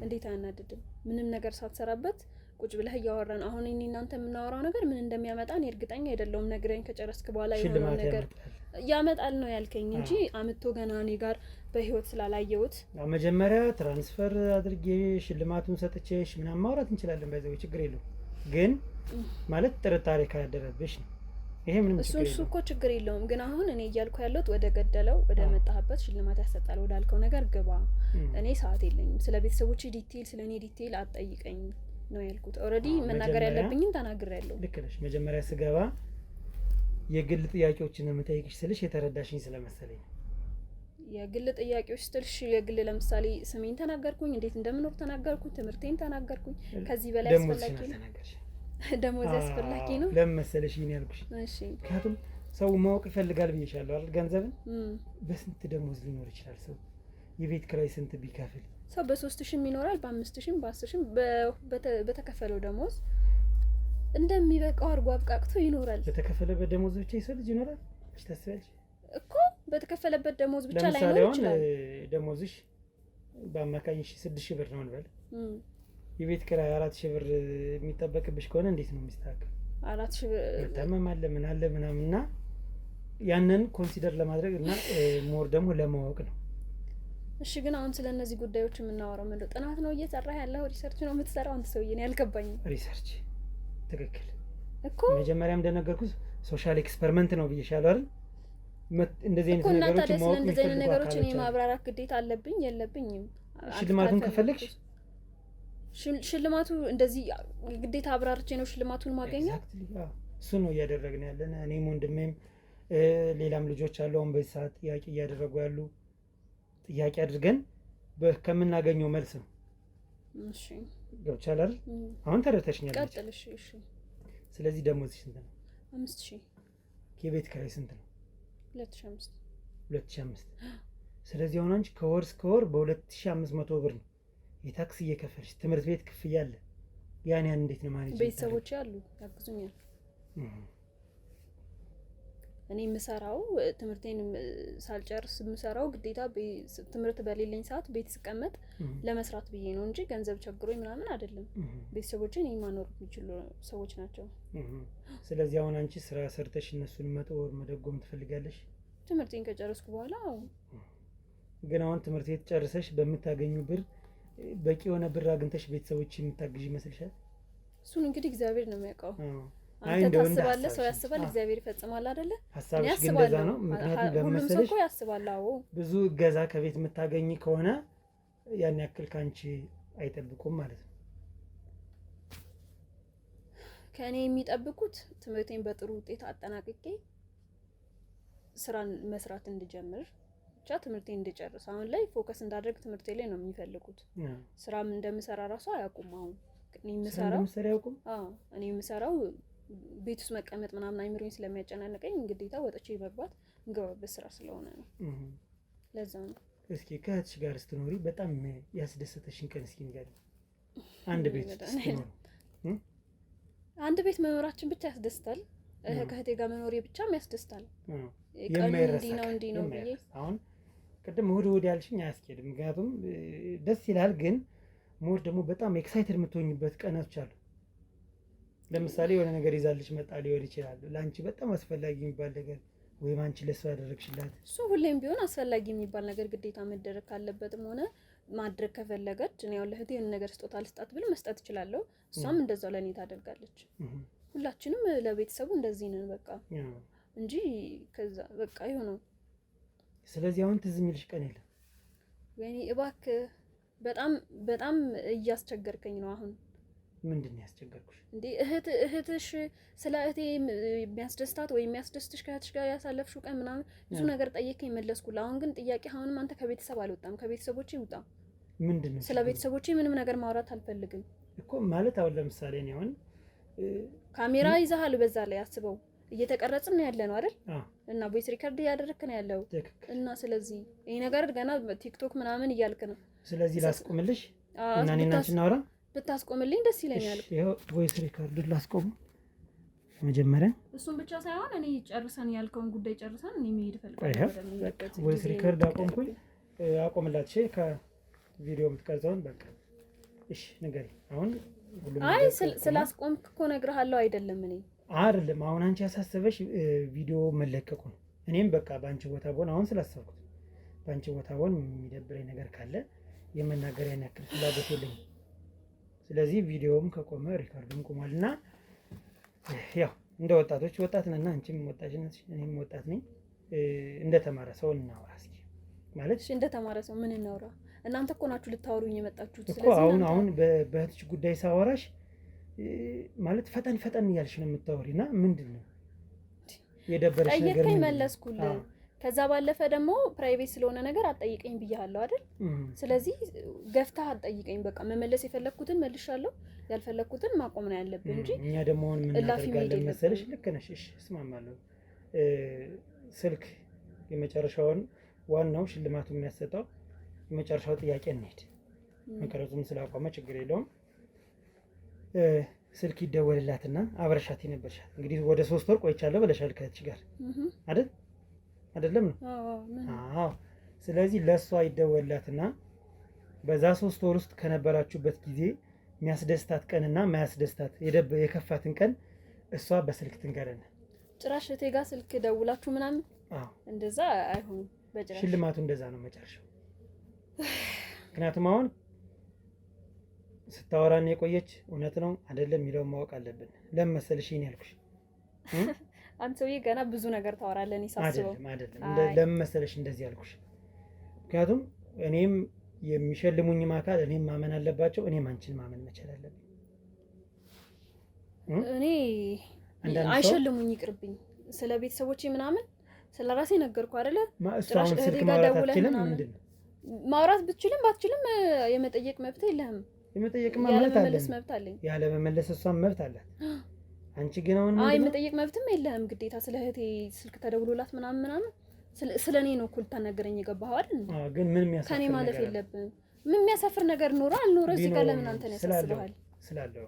እንዴት አያናድድም? ምንም ነገር ሳትሰራበት ቁጭ ብለህ እያወራን አሁን እኔ እናንተ የምናወራው ነገር ምን እንደሚያመጣ እኔ እርግጠኛ አይደለሁም። ነግረኝ ከጨረስክ በኋላ የሆነው ነገር ያመጣል ነው ያልከኝ እንጂ አምጥቶ ገና እኔ ጋር በህይወት ስላላየሁት መጀመሪያ ትራንስፈር አድርጌ ሽልማቱን ሰጥቼሽ ምናምን ማውራት እንችላለን። ባይዘው ችግር የለውም። ግን ማለት ጥርጣሬ ካደረብሽ ነው ይሄ ምንም ችግር የለውም። እሱ እኮ ችግር የለውም። ግን አሁን እኔ እያልኩ ያለሁት ወደ ገደለው ወደ መጣህበት ሽልማት ያሰጣል ወዳልከው ነገር ግባ። እኔ ሰዓት የለኝም። ስለ ቤተሰቦቼ ዲቴይል ስለ እኔ ዲቴይል አትጠይቀኝ ነው ያልኩት። ኦልሬዲ መናገር ያለብኝን ተናግሬያለሁ። ልክ ነሽ። መጀመሪያ ስገባ የግል ጥያቄዎችን የምጠይቅሽ ስልሽ የተረዳሽኝ ስለመሰለኝ የግል ጥያቄዎች ስትልሽ የግል ለምሳሌ ስሜን ተናገርኩኝ፣ እንዴት እንደምኖር ተናገርኩኝ፣ ትምህርቴን ተናገርኩኝ። ከዚህ በላይ አስፈላጊ ነው? ደሞዝ አስፈላጊ ነው? ለምን መሰለሽ ይሄን ያልኩሽ? እሺ ምክንያቱም ሰው ማወቅ ይፈልጋል ብዬሻለሁ አይደል? ገንዘብን በስንት ደሞዝ ሊኖር ይችላል ሰው? የቤት ኪራይ ስንት ቢከፍል ሰው በ3000 ይኖራል፣ በ5000 በ10000 በተከፈለው ደሞዝ እንደሚበቃው አድርጎ አብቃቅቶ ይኖራል። በተከፈለበት ደሞዝ ብቻ የሰው ልጅ ይኖራል እሺ? ታስቢያለሽ እኮ በተከፈለበት ደሞዝ ብቻ ላይ ነው ይችላል። ደሞዝሽ በአማካኝ 6000 ብር ነው እንበል። የቤት ኪራይ 4000 ብር የሚጠበቅብሽ ከሆነ እንዴት ነው የሚስተካከል? 4000 ብር ተመም አለ ምን አለ ምናምንና ያንን ኮንሲደር ለማድረግ እና ሞር ደግሞ ለማወቅ ነው። እሺ ግን አሁን ስለ እነዚህ ጉዳዮች የምናወራው ምንድነው? ጥናት ነው እየሰራህ ያለው? ሪሰርች ነው የምትሰራው? አንተ ሰውዬ ነው ያልገባኝም። ሪሰርች ትክክል እኮ መጀመሪያም እንደነገርኩት ሶሻል ኤክስፐሪመንት ነው ብዬሻለሁ አይደል? እንደዚህ አይነት ነገሮች ማወቅ እንደዚህ አይነት ነገሮች እኔ ማብራራት ግዴታ አለብኝ የለብኝም? ሽልማቱን ከፈለግሽ ሽልማቱ እንደዚህ ግዴታ አብራርቼ ነው ሽልማቱን ማገኘው? እሱ ነው እያደረግን ያለን። እኔም ወንድሜም ሌላም ልጆች አሉ አሁን በዚህ ሰዓት ጥያቄ እያደረጉ ያሉ። ጥያቄ አድርገን ከምናገኘው መልስ ነው። እሺ ገብቻል አይደል? አሁን ተረተሽኛል። ቀጥል። እሺ ስለዚህ ደሞዝሽ ስንት ነው? 5000። የቤት ኪራይ ስንት ነው? 2005። ስለዚህ አሁን አንቺ ከወር እስከ ወር በ2500 ብር ነው የታክስ እየከፈልሽ። ትምህርት ቤት ክፍያ አለ። ያን እንዴት ነው ማለት? ቤተሰቦች አሉ ያግዙኛል። እኔ የምሰራው ትምህርቴን ሳልጨርስ የምሰራው ግዴታ ትምህርት በሌለኝ ሰዓት ቤት ስቀመጥ ለመስራት ብዬ ነው እንጂ ገንዘብ ቸግሮኝ ምናምን አይደለም። ቤተሰቦቼን ማኖር የሚችሉ ሰዎች ናቸው። ስለዚህ አሁን አንቺ ስራ ሰርተሽ እነሱን መጦር መደጎም ትፈልጋለሽ? ትምህርቴን ከጨረስኩ በኋላ ግን አሁን ትምህርት ቤት ጨርሰሽ በምታገኙ ብር በቂ የሆነ ብር አግኝተሽ ቤተሰቦች የምታግዥ ይመስልሻል? እሱን እንግዲህ እግዚአብሔር ነው የሚያውቀው። አንተ ታስባለህ፣ ሰው ያስባል፣ እግዚአብሔር ይፈጽማል አይደለ? ሐሳብሽ ግን እንደዛ ነው። ምክንያቱም ሁሉም ሰው እኮ ያስባል። አዎ ብዙ እገዛ ከቤት የምታገኝ ከሆነ ያን ያክል ካንቺ አይጠብቁም ማለት ነው። ከእኔ የሚጠብቁት ትምህርቴን በጥሩ ውጤት አጠናቅቄ ስራን መስራት እንድጀምር ብቻ ትምህርቴን እንድጨርስ። አሁን ላይ ፎከስ እንዳደርግ ትምህርቴ ላይ ነው የሚፈልጉት። ስራም እንደምሰራ ራሱ አያውቁም። አሁን እኔ የምሰራው ያውቁም። እኔ የምሰራው ቤት ውስጥ መቀመጥ ምናምን አይምሮኝ ስለሚያጨናንቀኝ ግዴታ ወጥቼ መግባት እንገባበት ስራ ስለሆነ ነው። ለዛ ነው። እስኪ ከእህትሽ ጋር ስትኖሪ በጣም ያስደሰተሽን ቀን እስኪ ንገሪኝ። አንድ ቤት ስትኖሪ አንድ ቤት መኖራችን ብቻ ያስደስታል። ከእህቴ ጋር መኖሬ ብቻም ያስደስታል። እንዲህ ነው ብዬ አሁን ቅድም እሑድ ያልሽኝ አያስኬድም። ምክንያቱም ደስ ይላል፣ ግን ሞር ደግሞ በጣም ኤክሳይትድ የምትሆኝበት ቀኖች አሉ። ለምሳሌ የሆነ ነገር ይዛልሽ መጣ ሊሆን ይችላል፣ ለአንቺ በጣም አስፈላጊ የሚባል ነገር ወይም አንቺ ለእሷ ያደረግሽላት። እሱ ሁሌም ቢሆን አስፈላጊ የሚባል ነገር ግዴታ መደረግ ካለበትም ሆነ ማድረግ ከፈለገች እኔ ያው ለእህቴ የሆነ ነገር ስጦታ ልስጣት ብል መስጠት እችላለሁ። እሷም እንደዛው ለእኔ ታደርጋለች። ሁላችንም ለቤተሰቡ እንደዚህ ነን በቃ እንጂ ከዛ በቃ ይሆነው። ስለዚህ አሁን ትዝ የሚልሽ ቀን የለም? ወይኔ እባክህ በጣም እያስቸገርከኝ ነው አሁን። ምንድን ነው ያስቸገርኩሽ እንዴ? እህትሽ ስለ እህቴ የሚያስደስታት ወይ የሚያስደስትሽ ከእህትሽ ጋር ያሳለፍሽው ቀን ምናምን ብዙ ነገር ጠየቀኝ መለስኩልህ። አሁን ግን ጥያቄ አሁንም አንተ ከቤተሰብ አልወጣም፣ ከቤተሰቦቼ ውጣ። ምንድን ነው? ስለ ቤተሰቦቼ ምንም ነገር ማውራት አልፈልግም እኮ ማለት አሁን ለምሳሌ እኔ አሁን ካሜራ ይዘሃል፣ በዛ ላይ አስበው እየተቀረጽን ነው ያለ ነው አይደል? እና ቮይስ ሪከርድ እያደረክ ነው ያለው እና ስለዚህ ይሄ ነገር ገና ቲክቶክ ምናምን እያልክ ነው። ስለዚህ ላስቆምልሽ እና እኔ እና አንቺ እናውራ። ብታስቆምልኝ ደስ ይለኛል። ይሄው ቮይስ ሪከርድ ላስቆም መጀመሪያ። እሱን ብቻ ሳይሆን እኔ ጨርሰን ያልከውን ጉዳይ ጨርሰን እኔ መሄድ ፈልጋለሁ። ቮይስ ሪከርድ አቆምኩኝ። አቆምላት። እሺ ከቪዲዮ የምትቀርጸውን በቃ እሺ ንገሪ አሁን። አይ ስላስቆምክ እኮ እነግርሃለሁ አይደለም እኔ አይደለም አሁን አንቺ ያሳሰበሽ ቪዲዮ መለቀቁ ነው። እኔም በቃ በአንቺ ቦታ ብሆን አሁን ስላሰብኩት በአንቺ ቦታ ብሆን የሚደብረኝ ነገር ካለ የመናገር ያን ያክል ፍላጎት የለኝም። ስለዚህ ቪዲዮውም ከቆመ ሪካርዱም ቆሟልና ያው እንደ ወጣቶች ወጣት ነን፣ አንቺም ወጣት ነሽ እኔም ወጣት ነኝ። እንደ ተማረ ሰው እናወራ እስኪ ማለት እሺ። እንደ ተማረ ሰው ምን እናወራ? እናንተ እኮ ናችሁ ልታወሩኝ የመጣችሁት። ስለዚህ አሁን በእህትሽ ጉዳይ ሳወራሽ ማለት ፈጠን እያልሽ ነው የምታወሪና ምንድን ነው የደበረሽ ነገር? ጠየቀኝ መለስኩልህ። ከዛ ባለፈ ደግሞ ፕራይቬት ስለሆነ ነገር አትጠይቀኝ ብያለሁ አይደል? ስለዚህ ገፍተህ አትጠይቀኝ። በቃ መመለስ የፈለኩትን መልሻለሁ፣ ያልፈለኩትን ማቆም ነው ያለብን እንጂ እኛ ደግሞ አሁን ምን እናደርጋለን መሰለሽ? ልክ ነሽ። እሺ እስማማለሁ። ስልክ የመጨረሻውን ዋናው ሽልማቱ የሚያሰጠው የመጨረሻው ጥያቄ እንሂድ። መቀረጹም ስላቆመ ችግር የለውም። ስልክ ይደወልላትና አብረሻት ነበርሻት። እንግዲህ ወደ 3 ወር ቆይቻለሁ ብለሻል ከእህትሽ ጋር አይደለም ነው? አዎ። ስለዚህ ለሷ ይደወልላትና በዛ 3 ወር ውስጥ ከነበራችሁበት ጊዜ የሚያስደስታት ቀንና ማያስደስታት የከፋትን ቀን እሷ በስልክ ትንገረን። ጭራሽ እቴ ጋር ስልክ ደውላችሁ ምናምን? አዎ። እንደዛ አይሆንም በጭራሽ። ሽልማቱ እንደዛ ነው መጨረሻው። ምክንያቱም አሁን ስታወራን የቆየች እውነት ነው አይደለም የሚለውን ማወቅ አለብን። ለምን መሰልሽ ይሄን ያልኩሽ? አንተ ሰውዬ ገና ብዙ ነገር ታወራለህ። እኔ ሳስበው አይደለም ለምን መሰልሽ እንደዚህ ያልኩሽ? ምክንያቱም እኔም የሚሸልሙኝም አካል እኔም ማመን አለባቸው፣ እኔም አንቺን ማመን መቻል አለብኝ። እኔ አይሸልሙኝ ይቅርብኝ። ስለ ቤተሰቦቼ ምናምን ስለ ራሴ ነገርኩ አይደለ? ጭራሽ ስልክ ማውራት አትችልም? ምንድን ነው ማውራት ብትችልም ባትችልም የመጠየቅ መብት የለህም። የመጠየቅ መብት አለኝ። ያለ መመለስ እሷን መብት አላት። አንቺ ግን አሁን የመጠየቅ መብትም የለህም ግዴታ። ስለ እህቴ ስልክ ተደውሎላት ምናምን ስለ እኔ ነው እኮ ልታናገረኝ የገባኸው አይደል? ግን ምን የሚያሳፍር ከኔ ማለፍ የለብህም። ምን የሚያሳፍር ነገር ኖረ አልኖረ እዚህ ጋር ለምን አንተን ያሳስብሃል? ስላለው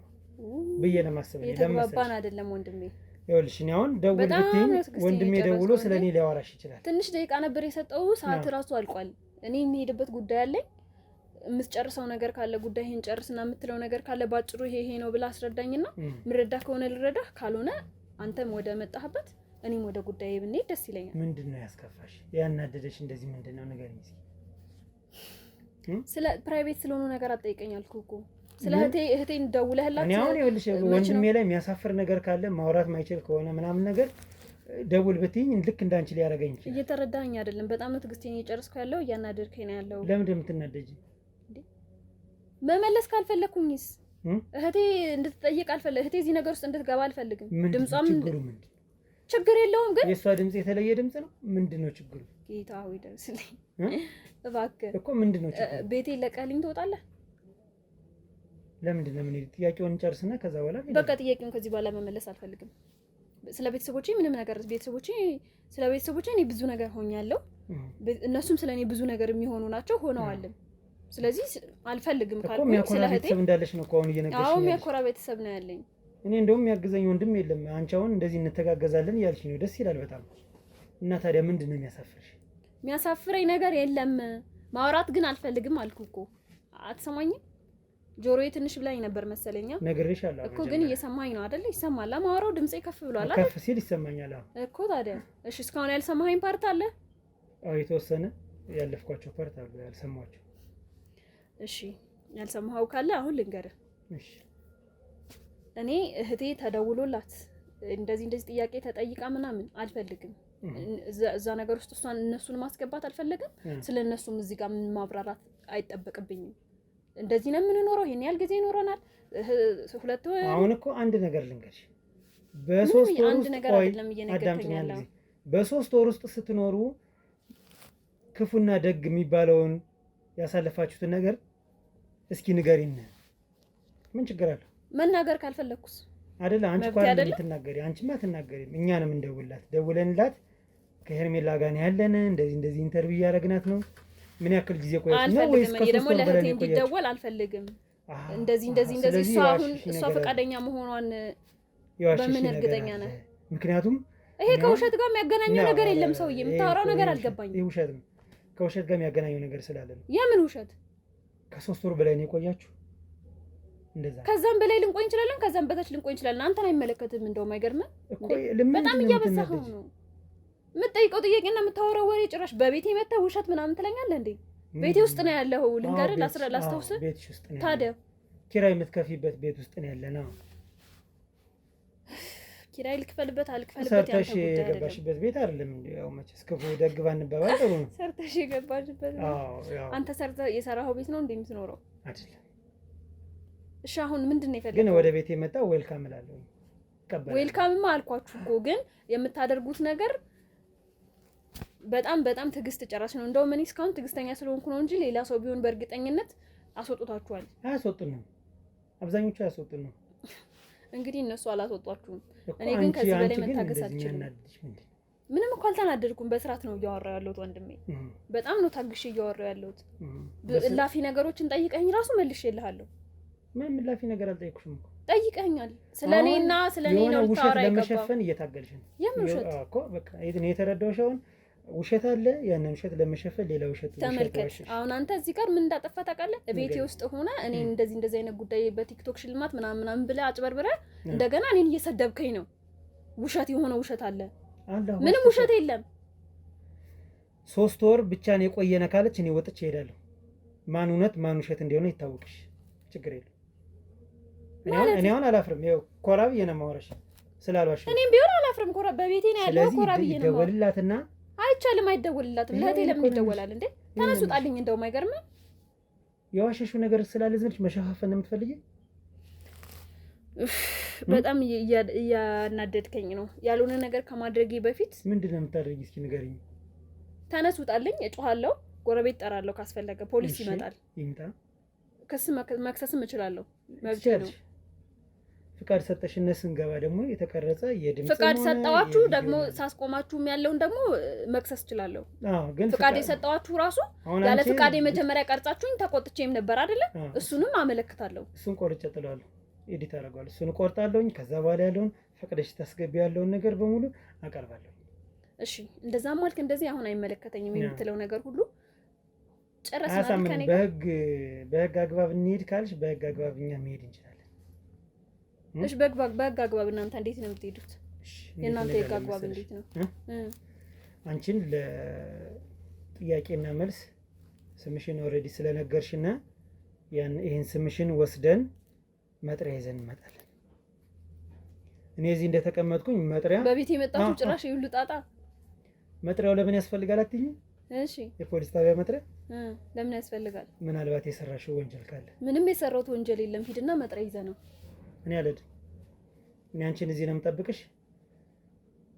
ብዬ ለማሰብ ነው። የተግባባን አይደለም ወንድሜ። ይኸውልሽ እኔ አሁን ደውል ብትይኝ ወንድሜ ደውሎ ስለኔ ሊያወራሽ ይችላል። ትንሽ ደቂቃ ነበር የሰጠው፣ ሰዓት ራሱ አልቋል። እኔ የሚሄድበት ጉዳይ አለኝ። የምትጨርሰው ነገር ካለ ጉዳይህን ጨርስና የምትለው ነገር ካለ ባጭሩ ይሄ ነው ብላ አስረዳኝና ምረዳ ከሆነ ልረዳህ፣ ካልሆነ አንተም ወደ መጣህበት እኔም ወደ ጉዳዬ ብንሄድ ደስ ይለኛል። ምንድነው ያስከፋሽ? ያናደደሽ እንደዚህ ምንድነው ንገሪኝ እስኪ። ስለ ፕራይቬት ስለሆነ ነገር አትጠይቀኝ አልኩህ እኮ። ስለ እህቴን ደውለህላት? እኔ አሁን ይኸውልሽ ወንድሜ ላይ የሚያሳፍር ነገር ካለ ማውራት ማይችል ከሆነ ምናምን ነገር ደውል ብትይኝ ልክ እንዳንቺ ሊያደርገኝ ይችላል። እየተረዳኸኝ አይደለም። በጣም ነው ትዕግስቴን እየጨረስኩ ያለው፣ እያናደድከኝ ነው ያለው። ለምን እንደምትናደጂ? መመለስ ካልፈለኩኝስ እህቴ እንድትጠይቅ እህቴ እዚህ ነገር ውስጥ እንድትገባ አልፈልግም። ድምጿም ችግር የለውም ግን የእሷ ድምጽ የተለየ ድምጽ ነው። ምንድነው ችግሩ? ጌታ ሆይ ደርስልኝ እባክህ እኮ ምንድነው ችግሩ? ቤቴ ለቀልኝ ትወጣለህ? ለምንድን ነው ምን ጥያቄውን እንጨርስና ከዛ በኋላ በቃ ጥያቄውን ከዚህ በኋላ መመለስ አልፈልግም። ስለ ቤተሰቦቼ ምንም ነገር ስለ ቤተሰቦቼ እኔ ብዙ ነገር ሆኛለሁ። እነሱም ስለኔ ብዙ ነገር የሚሆኑ ናቸው ሆነዋልም። ስለዚህ አልፈልግም ካልኩኝ ስለ እህቴ እንዳለሽ ነው አሁን እየነገርሽ። አዎ የሚያኮራ ቤተሰብ ነው ያለኝ። እኔ እንደውም የሚያግዘኝ ወንድም የለም። አንቺ አሁን እንደዚህ እንተጋገዛለን እያልሽ ነው። ደስ ይላል በጣም። እና ታዲያ ምንድን ነው የሚያሳፍርሽ? የሚያሳፍረኝ ነገር የለም። ማውራት ግን አልፈልግም አልኩ እኮ። አትሰማኝም? ጆሮዬ ትንሽ ብላኝ ነበር መሰለኛ። ነግሬሻለሁ እኮ ግን እየሰማኝ ነው አይደል? ይሰማል። ማውራው ድምጼ ከፍ ብሏል አይደል? ከፍ ሲል ይሰማኛል። እኮ ታዲያ እሺ፣ እስካሁን ያልሰማኸኝ ፓርት አለ? አዎ የተወሰነ ያለፍኳቸው ፓርት አሉ ያልሰማኋቸው። እሺ ያልሰማኸው ካለ አሁን ልንገርህ። እሺ እኔ እህቴ ተደውሎላት እንደዚህ ጥያቄ ተጠይቃ ምናምን አልፈልግም። እዛ ነገር ውስጥ እነሱን ማስገባት አልፈልግም። ስለነሱም እዚህ ጋር ማብራራት አይጠበቅብኝም። እንደዚህ ነው የምንኖረው። ይሄን ያህል ጊዜ ይኖረናል። ሁለት አሁን እኮ አንድ ነገር ልንገርሽ። በ3 ወር ውስጥ ነገር አይደለም እየነገርከኝ ያለው። በ3 ወር ውስጥ ስትኖሩ ክፉና ደግ የሚባለውን ያሳለፋችሁትን ነገር እስኪ ንገሪን። ምን ችግር አለው? መናገር ካልፈለኩስ አይደለ? አንቺ እኮ አይደለም የምትናገሪ። አንቺማ አትናገሪም። እኛንም ደውለንላት ከሄርሜላ ጋር ያለን እንደዚህ ኢንተርቪው ያደረግናት ነው። ምን ያክል ጊዜ ቆየች ነው ወይስ ደግሞ ለእህቴ እንዲደወል አልፈልግም። እንደዚህ እሷ ፈቃደኛ መሆኗን በምን እርግጠኛ ነህ? ምክንያቱም ይሄ ከውሸት ጋር የሚያገናኘው ነገር የለም። ሰውዬ የምታወራው ነገር አልገባኝም። ይሄ ውሸት ነው። ከውሸት ጋር የሚያገናኘው ነገር ስላለ ነው። የምን ውሸት? ከ3 ወር በላይ ነው የቆያችሁ። እንደዛ ከዛም በላይ ልንቆይ እንችላለን፣ ከዛም በታች ልንቆይ እንችላለን። አንተን አይመለከትም። እንደውም አይገርምም? በጣም እያበዛኸው ነው። የምትጠይቀው ጥያቄና የምታወራው ወሬ ጭራሽ በቤቴ መተህ ውሸት ምናምን ትለኛለህ እንዴ? ቤቴ ውስጥ ነው ያለው። ልንገርህ፣ ላስታውስህ። ቤትሽ ውስጥ ነው። ታዲያ ኪራይ የምትከፊበት ቤት ውስጥ ነው ያለነው። ኪራይ ልክፈልበት አልክፈልበት ሰርተሽ የገባሽበት ቤት አይደለም እንዴ? ያው መቼስ ክፉ ደግ ባንባባል ጥሩ ነው። ሰርተሽ የገባሽበት ነው። አንተ ሰርተህ የሰራኸው ቤት ነው እንዴ የምትኖረው? አይደለም። እሺ አሁን ምንድን ነው የፈለገው? ግን ወደ ቤት የመጣ ዌልካም እላለሁ። ዌልካምማ አልኳችሁ እኮ። ግን የምታደርጉት ነገር በጣም ትዕግስት ጨራሽ ነው። እንደውም እኔ እስካሁን ትዕግስተኛ ስለሆንኩ ነው እንጂ ሌላ ሰው ቢሆን በእርግጠኝነት አስወጡታችኋል። አያስወጡንም፣ አብዛኞቹ አያስወጡንም። እንግዲህ እነሱ አላስወጧችሁም። እኔ ግን ከዚህ በላይ መታገስ አልችልም። ምንም እኮ አልተናደድኩም። በስርዓት ነው እያወራሁ ያለሁት ወንድሜ። በጣም ነው ታግሼ እያወራሁ ያለሁት። እላፊ ነገሮችን ጠይቀኝ ራሱ መልሼልሃለሁ። ምንም እላፊ ነገር አልጠየኩሽም እኮ። ጠይቀኛል። ስለኔና ስለኔ ነው ልታወራ ይገባል። ለመሸፈን እየታገልሽ ነው። የምን ውሸት እኮ በቃ እኔ የተረዳሁሽ አሁን ውሸት አለ። ያንን ውሸት ለመሸፈን ሌላ ውሸት ተመልከት። አሁን አንተ እዚህ ጋር ምን እንዳጠፋ ታውቃለህ? ቤቴ ውስጥ ሆነ እኔ እንደዚህ አይነት ጉዳይ በቲክቶክ ሽልማት ምናምን ብለህ አጭበርብረህ እንደገና እኔን እየሰደብከኝ ነው። ውሸት የሆነ ውሸት አለ። ምንም ውሸት የለም። 3 ወር ብቻ ነው የቆየነ ካለች እኔ ወጥቼ እሄዳለሁ። ማን እውነት ማን ውሸት እንደሆነ ይታወቅሽ። ችግር የለም። እኔ አሁን አላፍርም። ይኸው ኮራ ብዬ ነው የማወራሽ ስላልዋሽ። እኔም ቢሆን አላፍርም። ኮራ በቤቴ ነው ያለው። ኮራ ብዬ ነው የማወራሽ። ደወልላትና አይቻልም። አይደወልላትም። ለእህቴ ለምን ይደወላል እንዴ? ተነሱ ጣልኝ። እንደውም አይገርምም? የዋሸሽው ነገር ስላለ ዝምሽ መሸፋፈን ነው የምትፈልጊው? በጣም እያናደድከኝ ነው። ያልሆነ ነገር ከማድረግዬ በፊት ምንድን ነው የምታደርጊ? እስኪ ንገሪኝ። ተነሱ ጣልኝ። እጮሃለሁ። ጎረቤት ጠራለሁ። ካስፈለገ ፖሊስ ይመጣል። ይምጣ። ክስ መክሰስም እችላለሁ። መብት ነው። ፍቃድ ሰጠሽነ ስንገባ ደግሞ የተቀረጸ የድምጽ ፍቃድ ሰጣዋችሁ ደግሞ ሳስቆማችሁም ያለውን ደግሞ መክሰስ እችላለሁ። ግን ፍቃድ የሰጣዋችሁ ራሱ ያለ ፍቃድ የመጀመሪያ ቀርጻችሁኝ ተቆጥቼም ነበር አይደለ? እሱንም አመለክታለሁ። እሱን ቆርጬ ጥላለሁ። ኤዲት አደርጋለሁ። እሱን ቆርጣለሁኝ። ከዛ በኋላ ያለውን ፈቅደሽ ታስገቢ ያለውን ነገር በሙሉ አቀርባለሁ። እሺ እንደዛም አልክ እንደዚህ አሁን አይመለከተኝም የምትለው ነገር ሁሉ ጨረስናል። ከኔ በህግ አግባብ እንሄድ ካልሽ በህግ አግባብ እኛ መሄድ እንችላለን። እሺ በህግ አግባብ እናንተ እንዴት ነው የምትሄዱት? የእናንተ የህግ አግባብ እንዴት ነው? አንቺን ለጥያቄና መልስ ስምሽን ኦልሬዲ ስለነገርሽና ይሄን ስምሽን ወስደን መጥሪያ ይዘን እንመጣለን። እኔ እዚህ እንደተቀመጥኩኝ መጥሪያ በቤት የመጣችሁ ጭራሽ ይሁሉ ጣጣ። መጥሪያው ለምን ያስፈልጋል አትይኝ? እሺ የፖሊስ ጣቢያ መጥሪያ ለምን ያስፈልጋል? ምናልባት የሰራሽው ወንጀል ካለ። ምንም የሰራሁት ወንጀል የለም። ሂድና መጥሪያ ይዘህ ነው። እኔ አልሄድም። እኔ አንቺን እዚህ ነው የምጠብቅሽ።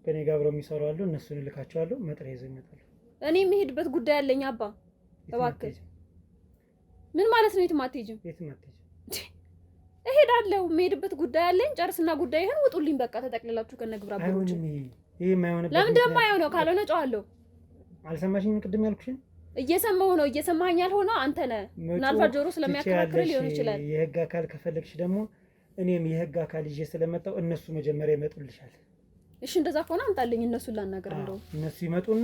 ከኔ ጋር አብረው የሚሰሩ አሉ። እነሱን እልካቸዋለሁ። መጥሪያ ይዘው ይመጣሉ። እኔ የምሄድበት ጉዳይ አለኝ። አባ እባክህ። ምን ማለት ነው? የትም አትሄጂም? የትም አትሄጂም። እሄዳለሁ። የምሄድበት ጉዳይ አለኝ። ጨርስና ጉዳይህን ውጡልኝ በቃ ተጠቅልላችሁ ከነግብራ አባቶች። ይሄ የማይሆንበት ለምን የማይሆነው ካልሆነ ጨዋለሁ። አልሰማሽኝም? ቅድም ያልኩሽን እየሰማሁ ነው። እየሰማኸኝ ያልሆነ አንተ ነህ። ምናልባት ጆሮ ስለሚያከራክር ሊሆን ይችላል። የህግ አካል ከፈለግሽ ደግሞ እኔም የህግ አካል ይዤ ስለመጣሁ እነሱ መጀመሪያ ይመጡልሻል። እሺ እንደዛ ከሆነ አምጣልኝ። እነሱን ላናገር እንደው እነሱ ይመጡና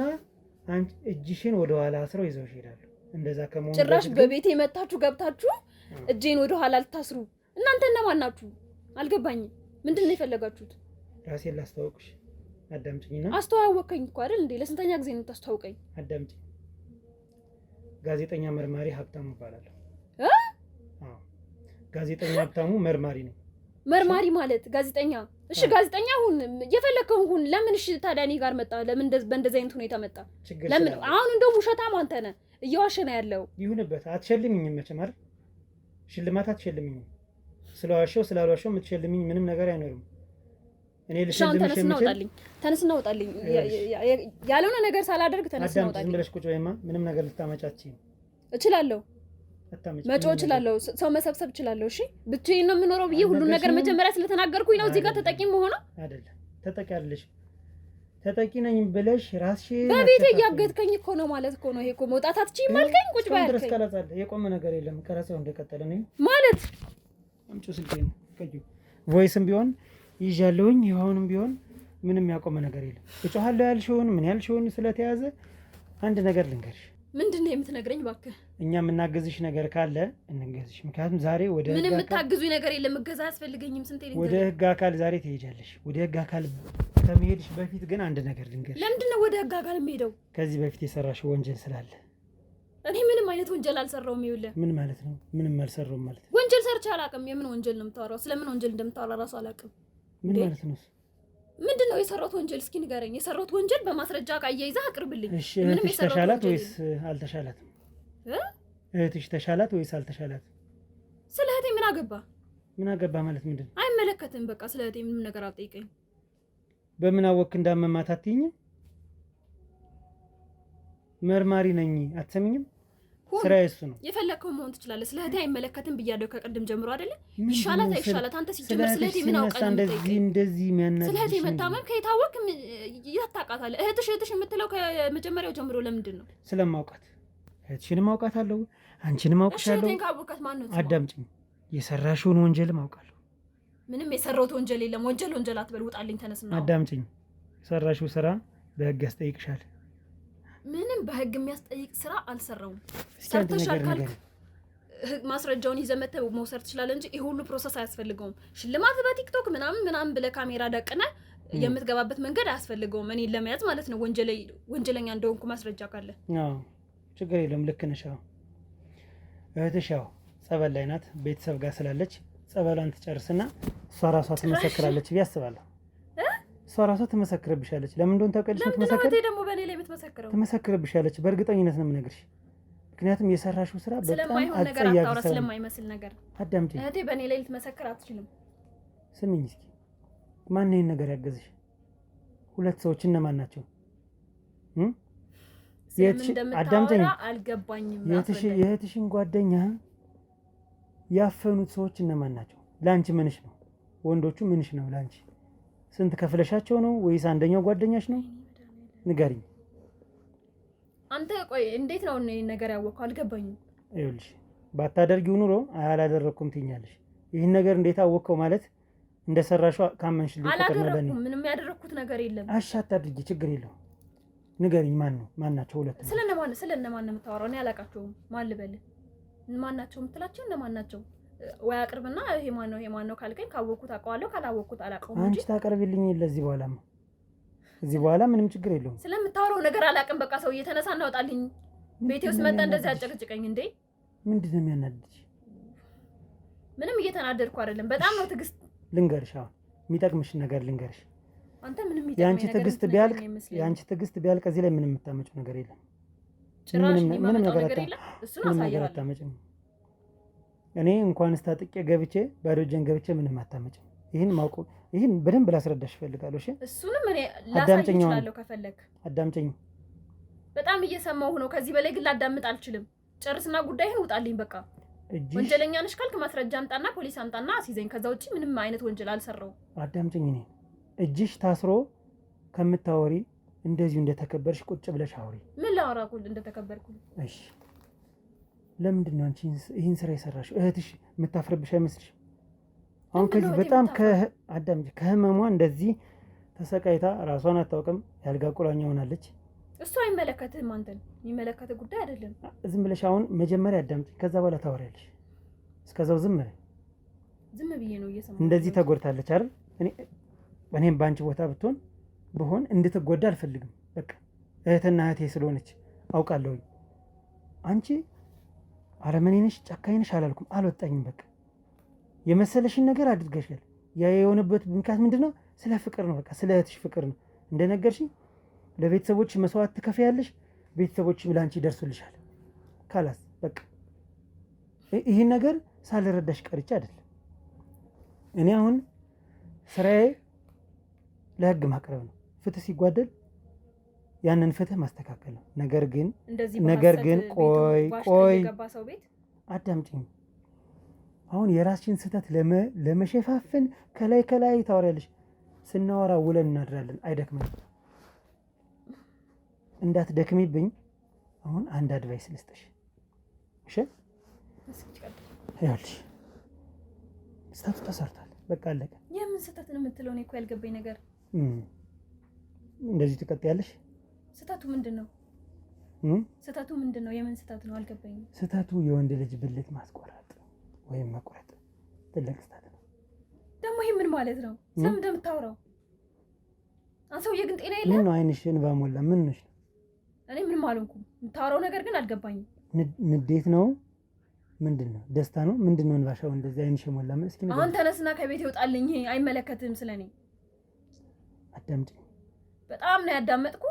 አንቺ እጅሽን ወደ ኋላ አስረው ይዘውሽ ይሄዳሉ። እንደዛ ከመሆኑ ጭራሽ በቤቴ መታችሁ ገብታችሁ እጄን ወደ ኋላ ልታስሩ እናንተ እነማን ናችሁ? አልገባኝም። ምንድን ነው የፈለጋችሁት? ራሴን ላስተዋውቅሽ። አዳምጪኝና። አስተዋወቀኝ እኮ አይደል እንዴ? ለስንተኛ ጊዜ ነው የምታስተዋውቀኝ? አዳምጪኝ። ጋዜጠኛ መርማሪ ሀብታሙ እባላለሁ። አዎ ጋዜጠኛ ሀብታሙ መርማሪ ነው። መርማሪ ማለት ጋዜጠኛ? እሺ ጋዜጠኛ ሁን፣ የፈለከውን ሁን። ለምን እሺ ታዲያ እኔ ጋር መጣ? ለምን በእንደዚህ አይነት ሁኔታ መጣ? ለምን አሁን እንደውም ውሸታም አንተ ነህ፣ እየዋሸ ነው ያለው። ይሁንበት። አትሸልምኝም መቼም አይደል? ሽልማት አትሸልምኝም። ስለዋሸው ስላልዋሸው የምትሸልምኝ ምንም ነገር አይኖርም። እኔ ልሸልምሽ የምችል ተነስና ውጣልኝ። ያልሆነ ነገር ሳላደርግ ተነስና ውጣልኝ። ዝም ብለሽ ቁጭ በይማ። ምንም ነገር ልታመጫችኝ እችላለሁ። መጮህ እችላለሁ። ሰው መሰብሰብ እችላለሁ። እሺ ብቻዬን ነው የምኖረው ብዬ ሁሉን ነገር መጀመሪያ ስለተናገርኩኝ ነው እዚህ ጋር ተጠቂ መሆኑ አይደለም። ተጠቂ አይደለሽ። ተጠቂ ነኝ ብለሽ ራስሽ በቤቴ እያገድከኝ እኮ ነው ማለት እኮ ነው። ይሄ እኮ መውጣት አትችይም አልከኝ። ቁጭ በይ አልከኝ። ቀረጻለ የቆመ ነገር የለም። ቀረጻው እንደቀጠለ ነው ማለት አምጪ ስልኬን ከጁ ቮይስም ቢሆን ይዣለሁኝ። ይሁንም ቢሆን ምንም ያቆመ ነገር የለም። እጮሃለሁ ያልሽውን ምን ያልሽውን ስለተያዘ አንድ ነገር ልንገርሽ። ምንድነው የምትነግረኝ? እባክህ እኛ የምናገዝሽ ነገር ካለ እንገዝሽ። ምክንያቱም ዛሬ ወደ ምንም የምታግዙኝ ነገር የለም። እገዛ አያስፈልገኝም። ስንቴ ልንገርሽ? ወደ ህግ አካል ዛሬ ትሄጃለሽ። ወደ ህግ አካል ከመሄድሽ በፊት ግን አንድ ነገር ልንገርሽ። ለምንድነው ወደ ህግ አካል የምሄደው? ከዚህ በፊት የሰራሽው ወንጀል ስላለ። እኔ ምንም አይነት ወንጀል አልሰራሁም። ይኸውልህ። ምን ማለት ነው? ምንም አልሰራሁም ማለት? ወንጀል ሰርቼ አላውቅም። የምን ወንጀል ነው የምታወራው? ስለምን ወንጀል እንደምታወራ ራሱ አላውቅም። ምን ማለት ነው? ምንድነው የሰራሁት ወንጀል? እስኪ ንገረኝ። የሰራሁት ወንጀል በማስረጃ አያይዘህ አቅርብልኝ። እሺ እህትሽ ተሻላት ወይስ አልተሻላትም? እህትሽ ተሻላት ወይስ አልተሻላትም? ስለ እህቴ ምን አገባ? ምን አገባ ማለት ምንድን ነው? አይመለከትም። በቃ ስለ እህቴ ምንም ነገር አትጠይቀኝ። በምን አወክ እንዳመማት አትይኝም? መርማሪ ነኝ አትሰሚኝም? ስራ እሱ ነው። የፈለከው መሆን ትችላለህ። ስለ እህቴ አይመለከትም ብያለሁ ከቀደም ጀምሮ አይደለ? ይሻላት አይሻላት አንተ ሲጀምር ስለ እህቴ ምን አውቀህ ነው? እንደዚህ የሚያናድድ ስለ እህቴ መታመም ከየታወቅ ያታቃታለህ። እህትሽ የምትለው ከመጀመሪያው ጀምሮ ለምንድን ነው? ስለማውቃት። እህትሽንም አውቃታለሁ፣ አንቺንም አውቅሻለሁ። እህቴን ካወቃት ማን ነው? አዳምጪኝ። የሰራሽውን ወንጀልም አውቃለሁ። ምንም የሰራሁት ወንጀል የለም። ወንጀል አትበል። ውጣልኝ፣ ተነስና። አዳምጪኝ። የሰራሽው ስራ በህግ ያስጠይቅሻል። ምንም በህግ የሚያስጠይቅ ስራ አልሰራውም። ሰርተሻል ካልክ ማስረጃውን ይዘህ መተህ መውሰድ ትችላለህ እንጂ ይሄ ሁሉ ፕሮሰስ አያስፈልገውም። ሽልማት በቲክቶክ ምናምን ብለህ ካሜራ ደቅነህ የምትገባበት መንገድ አያስፈልገውም። እኔን ለመያዝ ማለት ነው። ወንጀለኛ እንደሆንኩ ማስረጃ ካለ አዎ ችግር የለም። ልክ ነሽ። እህትሽ ያው ጸበል ላይ ናት፣ ቤተሰብ ጋር ስላለች ጸበሏን ትጨርስና እሷ ራሷ ትመሰክራለች ብዬ አስባለሁ። እሷ ራሷ ትመሰክርብሻለች። ለምን እንደሆነ ታውቂያለሽ? ደግሞ በእኔ ላይ የምትመሰክረው ትመሰክርብሻለች። በእርግጠኝነት ነው የምነግርሽ። ምክንያቱም የሰራሽው ስራ በጣም ስለማይሆን ነገር አታውራ፣ ስለማይመስል ነገር አዳምጪኝ። እህቴ በእኔ ላይ ልትመሰክር አትችልም። ስሚኝ እስኪ፣ ማን ይሄን ነገር ያገዝሽ? ሁለት ሰዎች እነማን ናቸው? አዳምጪኝ። አልገባኝም። የእህትሽን ጓደኛ ያፈኑት ሰዎች እነማን ናቸው? ለአንቺ ምንሽ ነው? ወንዶቹ ምንሽ ነው ለአንቺ? ስንት ከፍለሻቸው ነው ወይስ አንደኛው ጓደኛሽ ነው? ንገሪኝ። አንተ ቆይ እንዴት ነው እኔ ነገር ያወቀው? አልገባኝም። ይኸውልሽ ባታደርጊው ኑሮ አላደረኩም ትይኛለሽ። ይህን ነገር እንዴት አወቀው ማለት እንደሰራሽው ካመንሽ ሊቆጠር ነው ለኔ። ምንም ያደረኩት ነገር የለም። አሻት አድርጊ፣ ችግር የለውም። ንገሪኝ። ማን ናቸው ሁለቱ? ስለነማን ነው የምታወራው? እኔ አላውቃቸውም። ማን ልበል? ማን ናቸው የምትላቸው? እነማን ናቸው? ወይ አቅርብና ይሄ ማን ነው ካልከኝ ካወኩት አውቀዋለሁ፣ ካላወኩት አላውቀውም እንጂ አንቺ ታቀርብልኝ። ለዚህ በኋላማ እዚህ በኋላ ምንም ችግር የለውም። ስለምታወራው ነገር አላውቅም። በቃ ሰው እየተነሳ እናወጣልኝ። ቤቴ ውስጥ መጣ እንደዚህ አጨቅጭቀኝ እንዴ! ምንድነው የሚያናድድሽ? ምንም እየተናደድኩ አይደለም። በጣም ነው ትዕግስት። ልንገርሽ፣ አሁን የሚጠቅምሽ ነገር ልንገርሽ። አንተ ምንም ያንቺ ትዕግስት ቢያልቅ እዚህ ላይ ምንም የምታመጪው ነገር የለም። ምንም ነገር የለም። እሱን አሳያለሁ። እኔ እንኳን ስታጥቄ ገብቼ ባዶ እጄን ገብቼ ምንም አታመጭም። ይህን በደንብ ላስረዳሽ እፈልጋለሁ። እሺ እሱንም እኔ ላሳይ እችላለሁ ከፈለክ። አዳምጪኝ። በጣም እየሰማሁ ነው። ከዚህ በላይ ግን ላዳምጥ አልችልም። ጨርስና ጉዳይህን ውጣልኝ በቃ። ወንጀለኛ ነሽ ካልክ ማስረጃ አምጣና ፖሊስ አምጣና አስይዘኝ። ከዛ ውጪ ምንም አይነት ወንጀል አልሰራውም። አዳምጪኝ። እኔ እጅሽ ታስሮ ከምታወሪ እንደዚሁ እንደተከበርሽ ቁጭ ብለሽ አውሪ። ምን ላወራ ኩል እንደተከበርኩ? እሺ ለምንድን ነው አንቺ ይህን ስራ የሰራሽው? እህትሽ የምታፍርብሽ አይመስልሽ? አሁን ከዚህ በጣም አዳምጪ፣ ከህመሟ እንደዚህ ተሰቃይታ ራሷን አታውቅም፣ ያልጋ ቁራኛ ሆናለች። እሱ አይመለከትህም፣ አንተን የሚመለከትህ ጉዳይ አይደለም። ዝም ብለሽ አሁን መጀመሪያ አዳምጪ፣ ከዛ በኋላ ታወሪያለሽ። እስከዛው ዝም በይ። ዝም ብዬ ነው እየሰማሁ። እንደዚህ ተጎድታለች አይደል? እኔም በአንቺ ቦታ ብሆን እንድትጎዳ አልፈልግም። በቃ እህትና እህቴ ስለሆነች አውቃለሁ። አንቺ አረመኔ ነሽ፣ ጨካኝ ነሽ አላልኩም፣ አልወጣኝም። በቃ የመሰለሽን ነገር አድርገሻል። ያ የሆነበት ምክንያት ምንድነው? ስለ ፍቅር ነው። በቃ ስለ እህትሽ ፍቅር ነው። እንደነገርሽኝ ለቤተሰቦች መስዋዕት ትከፍያለሽ፣ ቤተሰቦችም ለአንቺ ይደርሱልሻል። ካላስ በቃ ይህን ነገር ሳልረዳሽ ቀርቼ አይደለም። እኔ አሁን ስራዬ ለህግ ማቅረብ ነው። ፍትህ ሲጓደል ያንን ፍትህ ማስተካከል ነው። ነገር ግን ቆይ አዳምጪኝ። አሁን የራስሽን ስህተት ለመሸፋፈን ከላይ ታወሪያለሽ። ስናወራ ውለን እናድራለን፣ አይደክመን። እንዳትደክሚብኝ አሁን አንድ አድቫይስ ልስጥሽ። እሺ ይኸውልሽ ስህተቱ ተሰርቷል፣ በቃ አለቀ። የምን ስህተት ነው የምትለው? እኔ እኮ ያልገባኝ ነገር እንደዚህ ትቀጥያለሽ? ስህተቱ ምንድን ነው? ስህተቱ ምንድን ነው? የምን ስህተት ነው? አልገባኝም። ስህተቱ የወንድ ልጅ ብልት ማስቆረጥ ወይም መቁረጥ ትልቅ ስህተት ነው። ደግሞ ይሄ ምን ማለት ነው? ስለምን እንደምታወራው አንሰውዬ ግን ጤና የለም። ምን ነው አይንሽ እንባ ሞላ? ምን ነሽ? እኔ ምንም አልሆንኩም። የምታወራው ነገር ግን አልገባኝም። ንዴት ነው? ምንድን ነው? ደስታ ነው? ምንድን ነው እንባሻው እንደዚህ አይንሽ ሞላ? ምን እስኪ አሁን ተነስና ከቤት ይወጣልኝ። ይሄ አይመለከትም ስለኔ። አዳምጪ። በጣም ነው ያዳመጥኩ።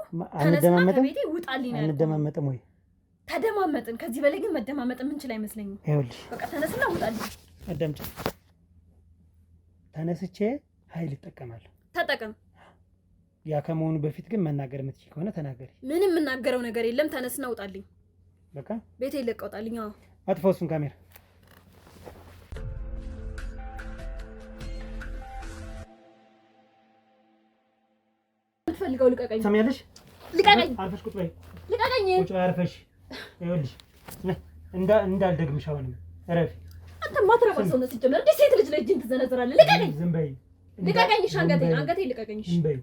ተነስና ከቤት ይውጣልኝ። አንደማመጥም ወይ? ተደማመጥን። ከዚህ በላይ ግን መደማመጥ የምንችል አይመስለኝም። ይኸውልሽ በቃ ተነስና ውጣልኝ። አዳምጪ። ተነስቼ ኃይል እጠቀማለሁ። ተጠቀም። ያ ከመሆኑ በፊት ግን መናገር የምትችል ከሆነ ተናገሪ። ምንም የምናገረው ነገር የለም። ተነስና ውጣልኝ። በቃ ቤቴ ይለቀ ውጣልኝ። አዎ አጥፋው እሱን ካሜራ። የምትፈልገው ልቀቀኝ። ሰሚያለሽ? ልቀቀኝ። አርፈሽ ቁጭ በይ። ልቀቀኝ። ቁጭ በይ አርፈሽ። ይኸውልሽ እንዳልደግምሽ አሁንም እረፊ። አንተ ማትረባ ሰው ነህ ሲጀመር። እንዴት ሴት ልጅ ላይ እጅን ትዘነዝራለህ? ልቀቀኝ። ዝም በይ። ልቀቀኝ። እሺ አንገቴ ልቀቀኝ።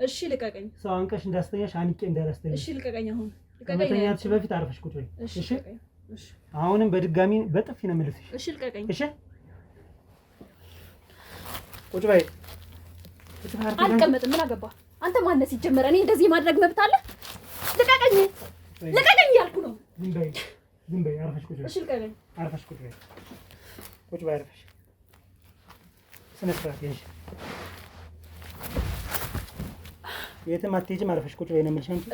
እሺ ልቀቀኝ። ሰው አንቀሽ እንዳስተኛሽ አንቄ እንዳላስተኛሽ። እሺ ልቀቀኝ። አሁን ከመተኛትሽ በፊት አርፈሽ ቁጭ በይ። እሺ አሁንም በድጋሚ በጥፊ ነው የምልስሽ። እሺ ልቀቀኝ። እሺ ቁጭ በይ። አልቀመጥም። ምን አገባ አንተ? ማነህ ሲጀመር? እኔ እንደዚህ ማድረግ መብት አለ? ልቀቀኝ። ልቀቀኝ ያልኩ ነው። ዝም በይ። አርፈሽ ቁጭ በይ። እሺ ልቀቀኝ። አርፈሽ ቁጭ በይ። ቁጭ በይ አርፈሽ። ስነ ስርዓት ይዤ የትም አትሄጂም። አርፈሽ ቁጭ በይ ነው የምልሽ አንቺ።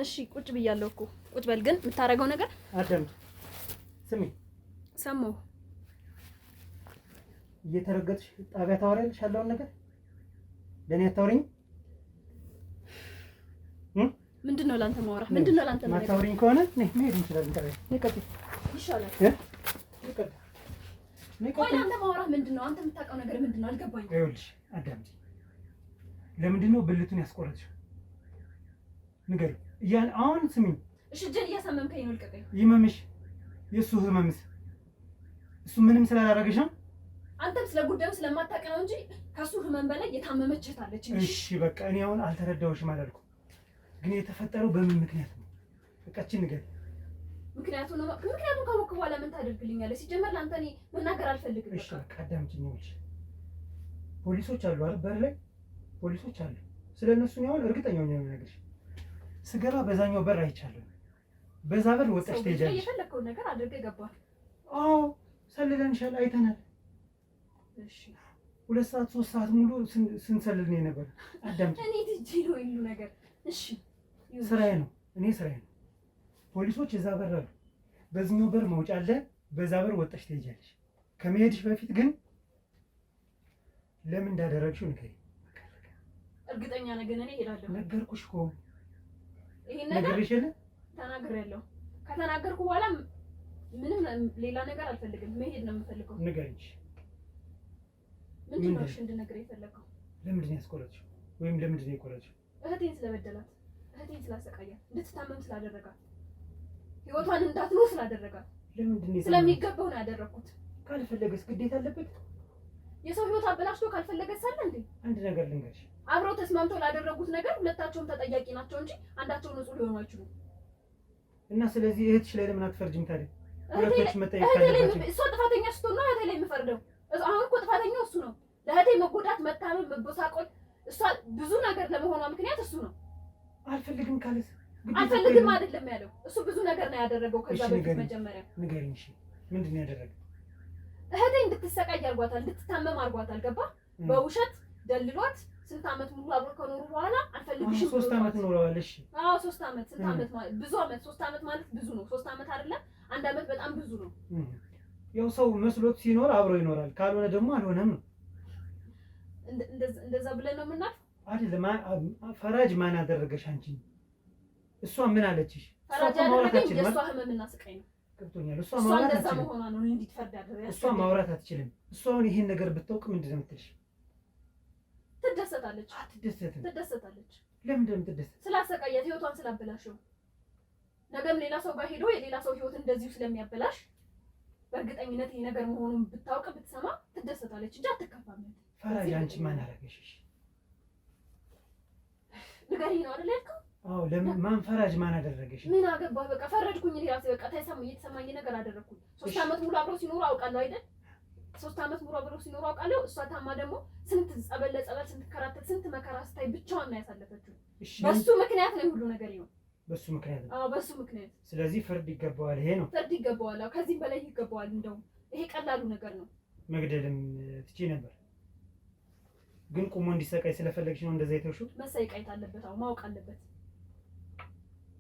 እሺ ቁጭ ብያለሁ እኮ። ቁጭ በል። ግን የምታደርገው ነገር አዳምጪ። ስሚ። ሰማሁ። እየተረገጥሽ ጣቢያ ታወሪያለሽ ያለውን ነገር ለእኔ አታወሪኝ? ምንድን ነው ለአንተ ማውራ? ምንድን ነው ለአንተ ማታወሪኝ ከሆነ መሄድ እንችላለን። ጣቢያ ይሻላል። ቆይ ለአንተ ማውራ ምንድን ነው? አንተ የምታውቀው ነገር ምንድን ነው? አልገባኝም። ይኸውልሽ አዳምጪ። ለምንድን ነው ብልቱን ያስቆረጥሽው? ንገሪኝ። አሁን ስሚኝ። እሺ እጄን እያሳመምከኝ ነው። ልቀቀኝ። ይመምሽ። የእሱ ህመምስ እሱ ምንም ስላላደረገሽ ነው? አንተም ስለ ጉዳዩ ስለማታውቅ ነው እንጂ ከሱ ህመም በላይ የታመመች እህት አለች። እሺ በቃ እኔ አሁን አልተረዳሁሽም አላልኩም፣ ግን የተፈጠረው በምን ምክንያት ነው? በቃ እቺ ንገሪኝ። ምክንያቱም ካወቅክ በኋላ ምን ታደርግልኛለህ? ሲጀመር ለአንተ እኔ መናገር አልፈልግም። እሺ በቃ አዳምጪኝ። ይኸውልሽ ፖሊሶች አሉ አይደል? በር ላይ ፖሊሶች አሉ። ስለ እነሱ ነው አሁን እርግጠኛ ሆኜ ነው የምነግርሽ። ስገባ በዛኛው በር አይቻለሁ። በዛ በር ወጣሽ ትሄጃለሽ። የፈለከውን ነገር አድርገህ ገባህ። አዎ ሰልለንሻል፣ አይተናል። እሺ 2 ሰዓት 3 ሰዓት ሙሉ ስንሰልል ነው የነበረ። አዳምጪኝ። እኔ ትጂ ነው ይሉ ነገር። እሺ ስራዬ ነው፣ እኔ ስራዬ ነው። ፖሊሶች እዛ በር አሉ። በዚህኛው በር መውጫ አለ። በዛ በር ወጣሽ ትሄጃለሽ። ከመሄድሽ በፊት ግን ለምን እንዳደረግሽው ንገሪኝ። እርግጠኛ ነገር እኔ እሄዳለሁ። ነገርኩሽ እኮ። ይሄን ነገር ነግሬሽ የለ? ተናግሬያለሁ። ከተናገርኩ በኋላ ምንም ሌላ ነገር አልፈልግም። መሄድ ነው የምፈልገው። ንገሪኝ። ምንድን ነው እንድነግርህ የፈለገው? ለምንድን ነው ያስቆረጥሽው? ወይም ለምንድን ነው የቆረጥሽው? እህቴን ስለበደላት፣ እህቴን ስላሰቃያት፣ እንድትታመም ስላደረጋት፣ ህይወቷን እንዳትኖር ስላደረጋት፣ ለምንድን ነው ስለሚገባው ነው ያደረኩት። ካልፈለገስ ግዴታ አለበት? የሰው ህይወት አበላሽቶ ካልፈለገ ሳለ እንዴ? አንድ ነገር ልንገርሽ፣ አብረው ተስማምተው ላደረጉት ነገር ሁለታቸውም ተጠያቂ ናቸው እንጂ አንዳቸው ንጹህ ሊሆኑ አይችሉም። እና ስለዚህ እህትሽ ላይ ለምን አትፈርጅም ታዲያ? ሁለቶች መጠየቅ ካለባቸው እሷ ጥፋተኛ ስትሆን ነው እህቴ ላይ የምፈርደው። አሁን እኮ ጥፋተኛው እሱ ነው። ለእህቴ መጎዳት፣ መታመም፣ መበሳቆል እሷ ብዙ ነገር ለመሆኗ ምክንያት እሱ ነው። አልፈልግም ካለስ? አልፈልግም አይደለም ያለው እሱ ብዙ ነገር ነው ያደረገው። ከዛ በፊት መጀመሪያ ንገሪኝ። እሺ ምንድን ነው ያደረገው? እህቴ እንድትሰቃይ አርጓታል፣ እንድትታመም አርጓታል። ገባ? በውሸት ደልሏት ስንት ዓመት ሙሉ አብሮ ከኖሩ በኋላ አልፈልግሽም። 3 ዓመት ኖረዋል። እሺ 3 ዓመት ስንት ዓመት ማለት ብዙ ዓመት 3 ዓመት ማለት ብዙ ነው። 3 ዓመት አይደለም 1 ዓመት በጣም ብዙ ነው። ያው ሰው መስሎት ሲኖር አብሮ ይኖራል፣ ካልሆነ ደግሞ አልሆነም ነው። እንደዛ ብለን ነው የምናልፍ አይደለም። ፈራጅ ማን አደረገሽ አንቺ? እሷ ምን አለችሽ? ፈራጅ ያደረገኝ የእሷ ህመምና ስቃይ ነው። ገብቶኛል። እሷ እንደዛ መሆኗ ነው እንድትፈርድ ያደረገ። እሷ ማውራት አትችልም። እሷ አሁን ይሄን ነገር ብታውቅ ምንድን ነው የምትልሽ? ትደሰታለች። አትደሰትም? ትደሰታለች። ለምንድን ነው የምትደሰት? ስላሰቃያት፣ ህይወቷን ስላበላሸው፣ ነገም ሌላ ሰው ጋር ሄዶ የሌላ ሰው ህይወት እንደዚሁ ስለሚያበላሽ በእርግጠኝነት ይሄ ነገር መሆኑን ብታውቅ ብትሰማ ትደሰታለች እንጂ አትከፋም። ፈራጅ አንቺ ማን አደረገሽ? ንገሪኝ ነው አይደል ያልከው? አዎ። ለምን ማን ፈራጅ ማን አደረገሽ? ምን አገባህ? በቃ ፈረድኩኝ እኔ ራሴ። በቃ እየተሰማኝ ነገር አደረኩኝ። 3 ዓመት ሙሉ አብረው ሲኖሩ አውቃለሁ አይደል? 3 ዓመት ሙሉ አብረው ሲኖሩ አውቃለሁ። እሷ ታማ ደግሞ ስንት ጸበል ለጸበል ስንት ከራተት ስንት መከራ ስታይ ብቻዋን ነው ያሳለፈችው። በሱ ምክንያት ነው ሁሉ ነገር ይሆን። በሱ ምክንያት ነው? አዎ በሱ ምክንያት። ስለዚህ ፍርድ ይገባዋል። ይሄ ነው ፍርድ ይገባዋል። ከዚህም በላይ ይገባዋል። እንደውም ይሄ ቀላሉ ነገር ነው። መግደልም ትቼ ነበር፣ ግን ቁሞ እንዲሰቃይ ስለፈለግሽ ነው እንደዛ የተውሽው? መሰቃየት አለበት። አዎ ማወቅ አለበት።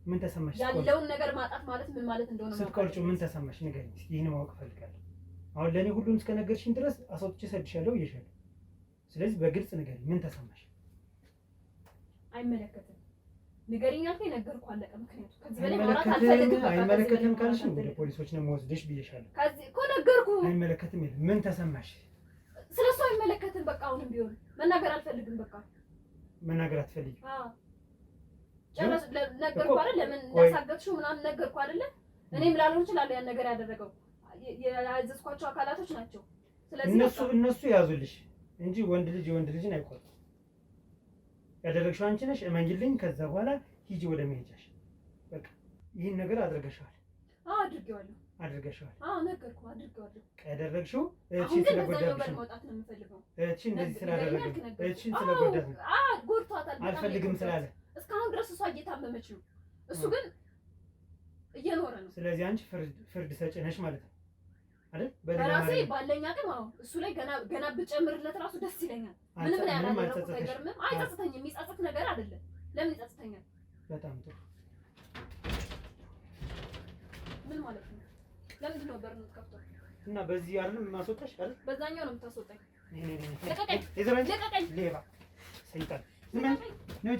ምን ተሰማሽ? ያለውን ነገር ማጣት ማለት ምን ማለት እንደሆነ ስትቆርጪው ምን ተሰማሽ? ንገሪኝ እስኪ። ይሄን ማወቅ ፈልጋለሁ። አሁን ለኔ ሁሉም እስከነገርሽኝ ድረስ አስወጥቼ ሰድሻለሁ ብዬሻለሁ። ስለዚህ በግልጽ ንገሪኝ፣ ምን ተሰማሽ? አይመለከትም። ንገሪኝ አልከኝ፣ ነገርኩ፣ አለቀ። ምክንያቱ ከዚህ በላይ ማውራት አልፈልግም። አይመለከትም ካልሽ ወደ ፖሊሶች ነው የምወስድሽ ብዬሻለሁ። ከዚህ እኮ ነገርኩ። አይመለከትም ይል ምን ተሰማሽ? ስለሱ አይመለከትም። በቃ አሁንም ቢሆን መናገር አልፈልግም። በቃ መናገር አትፈልጊም? አዎ ጨረስ። ነገርኩ አይደል? ለምን እንዳሳገትሽው ምናምን ነገርኩ አይደል? እኔም ላልሆን እችላለሁ ያን ነገር ያደረገው ያዘዝኳቸው አካላቶች ናቸው። ስለዚህ እነሱ ያዙልሽ እንጂ ወንድ ልጅ የወንድ ልጅን አይቆርጥም። ያደረግሽው አንቺ ነሽ። እመኝልኝ። ከዛ በኋላ ሂጂ ወደ መሄጃሽ። በቃ ይህን ነገር አድርገሻል። አዎ አድርጌዋለሁ። አድርገሻል? አዎ ነገርኩ፣ አድርጌዋለሁ። ያደረግሽው እህትሽን ስለጎዳብሽ ነው። መውጣት ነው የምፈልገው። እህትሽን እንደዚህ ስላደረገ እህትሽን ስለጎዳት ነው። ጎድቷታል። አልፈልግም ስላለ እስካሁን ድረስ እሷ እየታመመች ነው፣ እሱ ግን እየኖረ ነው። ስለዚህ አንቺ ፍርድ ሰጪ ነሽ ማለት ነው አይደል? በራሴ ባለኝ አቅም አዎ፣ እሱ ላይ ገና ብጨምርለት ራሱ ደስ ይለኛል። ምንም ላይ ያላደረኩት ነገር ምንም አይጸጽተኝም። የሚጸጽት ነገር አይደለም። ለምን ይጸጽተኛል? በጣም ጥሩ። ምን ማለት ነው? ለምንድን ነው በሩን ከፍቶ እና በዚህ አይደለም ማስወጣሽ አይደል? በዛኛው ነው የምታስወጣኝ። ለቀቀኝ! ሌባ ሰይጣን! ምን ነው